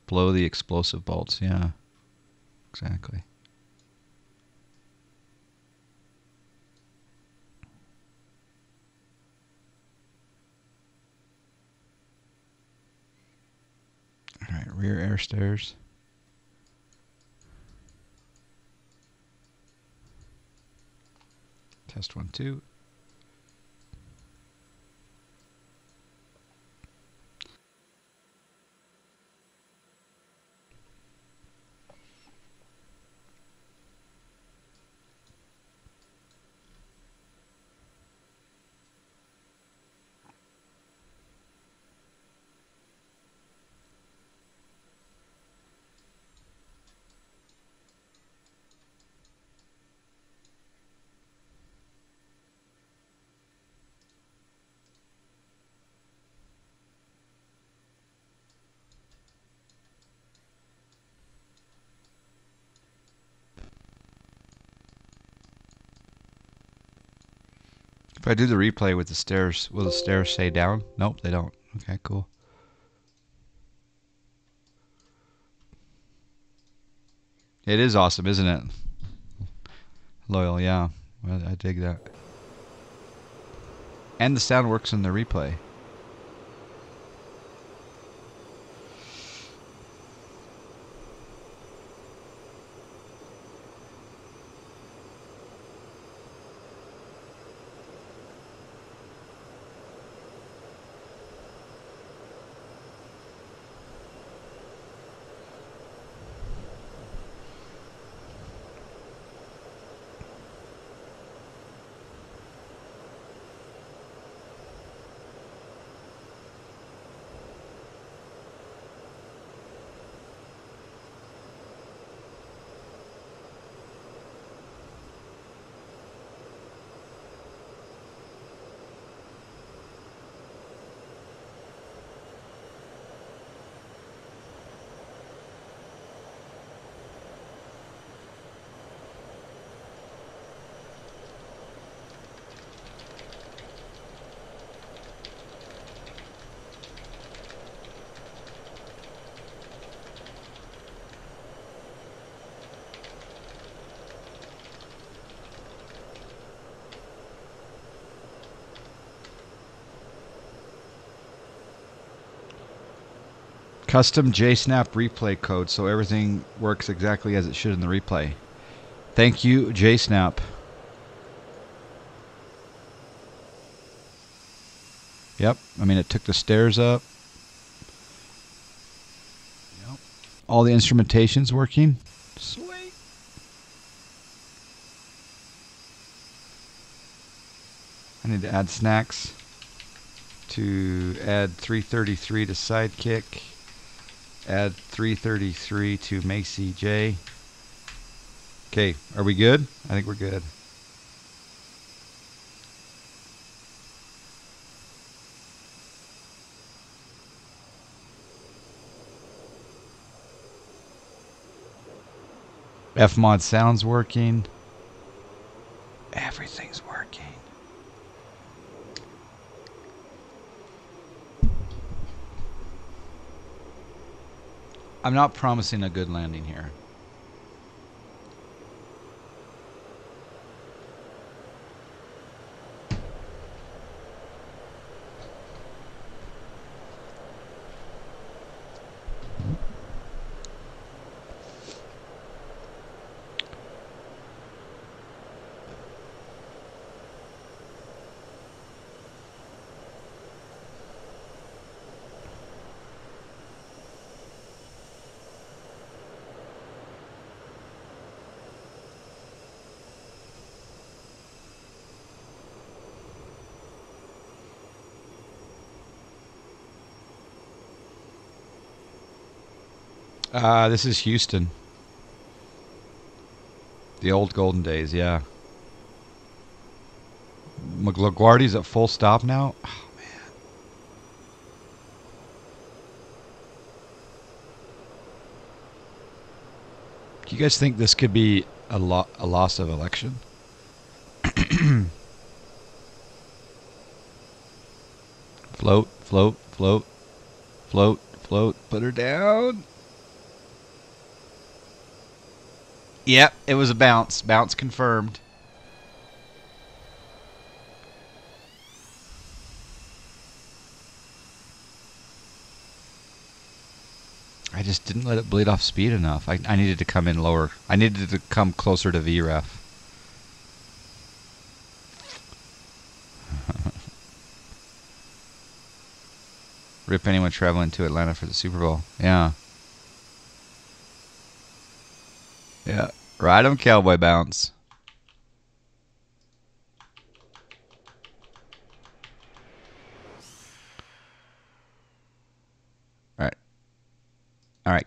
Blow the explosive bolts. Yeah, exactly. All right, rear air stairs. Test 1, 2. If I do the replay with the stairs, will the stairs stay down? Nope, they don't. Okay, cool. It is awesome, isn't it? Loyal, yeah. Well, I dig that. And the sound works in the replay. Custom JSnap replay code, so everything works exactly as it should in the replay. Thank you, JSnap. Yep, I mean it took the stairs up. Yep. All the instrumentation's working. Sweet. need to add snacks. To add 333 to Sidekick. Add 333 to Macy J. Okay, are we good? I think we're good. Fmod sound's working. Everything's working. I'm not promising a good landing here. This is Houston. The old golden days, yeah. LaGuardia's at full stop now? Oh, man. Do you guys think this could be a loss of election? Float, float, float, float, float. Put her down. Yep, it was a bounce. Bounce confirmed. I just didn't let it bleed off speed enough. I needed to come in lower. I needed to come closer to VREF. Rip anyone traveling to Atlanta for the Super Bowl. Yeah. Yeah. Ride 'em, cowboy bounce. Alright. Alright.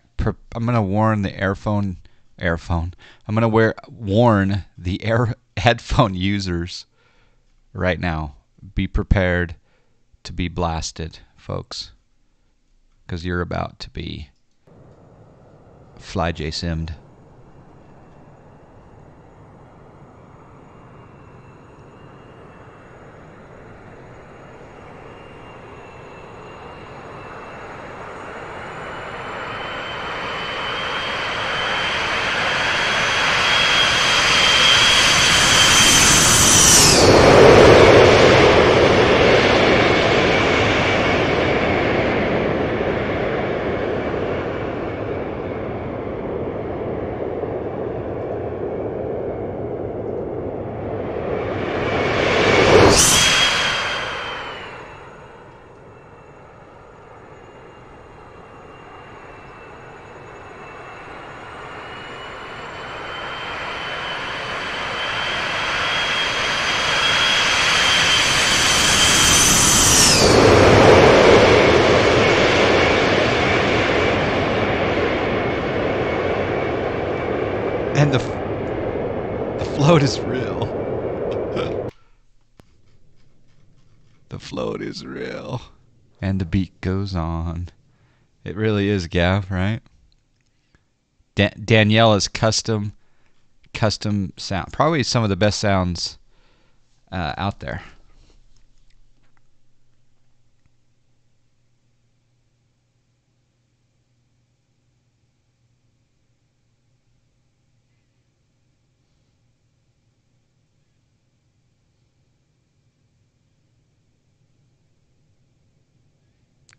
I'm going to warn the airphone. I'm going to warn the headphone users right now. Be prepared to be blasted, folks. Because you're about to be FlyJSim'd. And the float is real. The float is real. And the beat goes on. It really is, Gav, right? Daniela's custom sound. Probably some of the best sounds out there.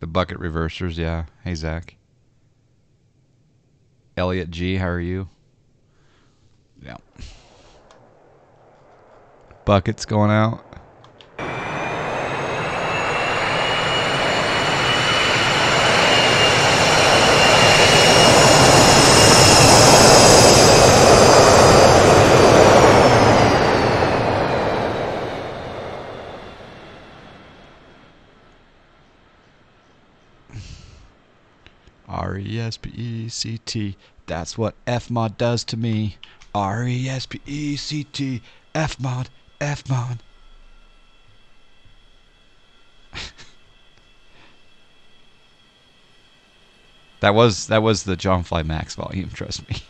The bucket reversers, yeah. Hey, Zach. Elliot G, how are you? Yeah. Buckets going out. R-E-S-P-E-C-T. That's what Fmod does to me. R-E-S-P-E-C-T. Fmod. Fmod. That was the John Fly Max volume, trust me.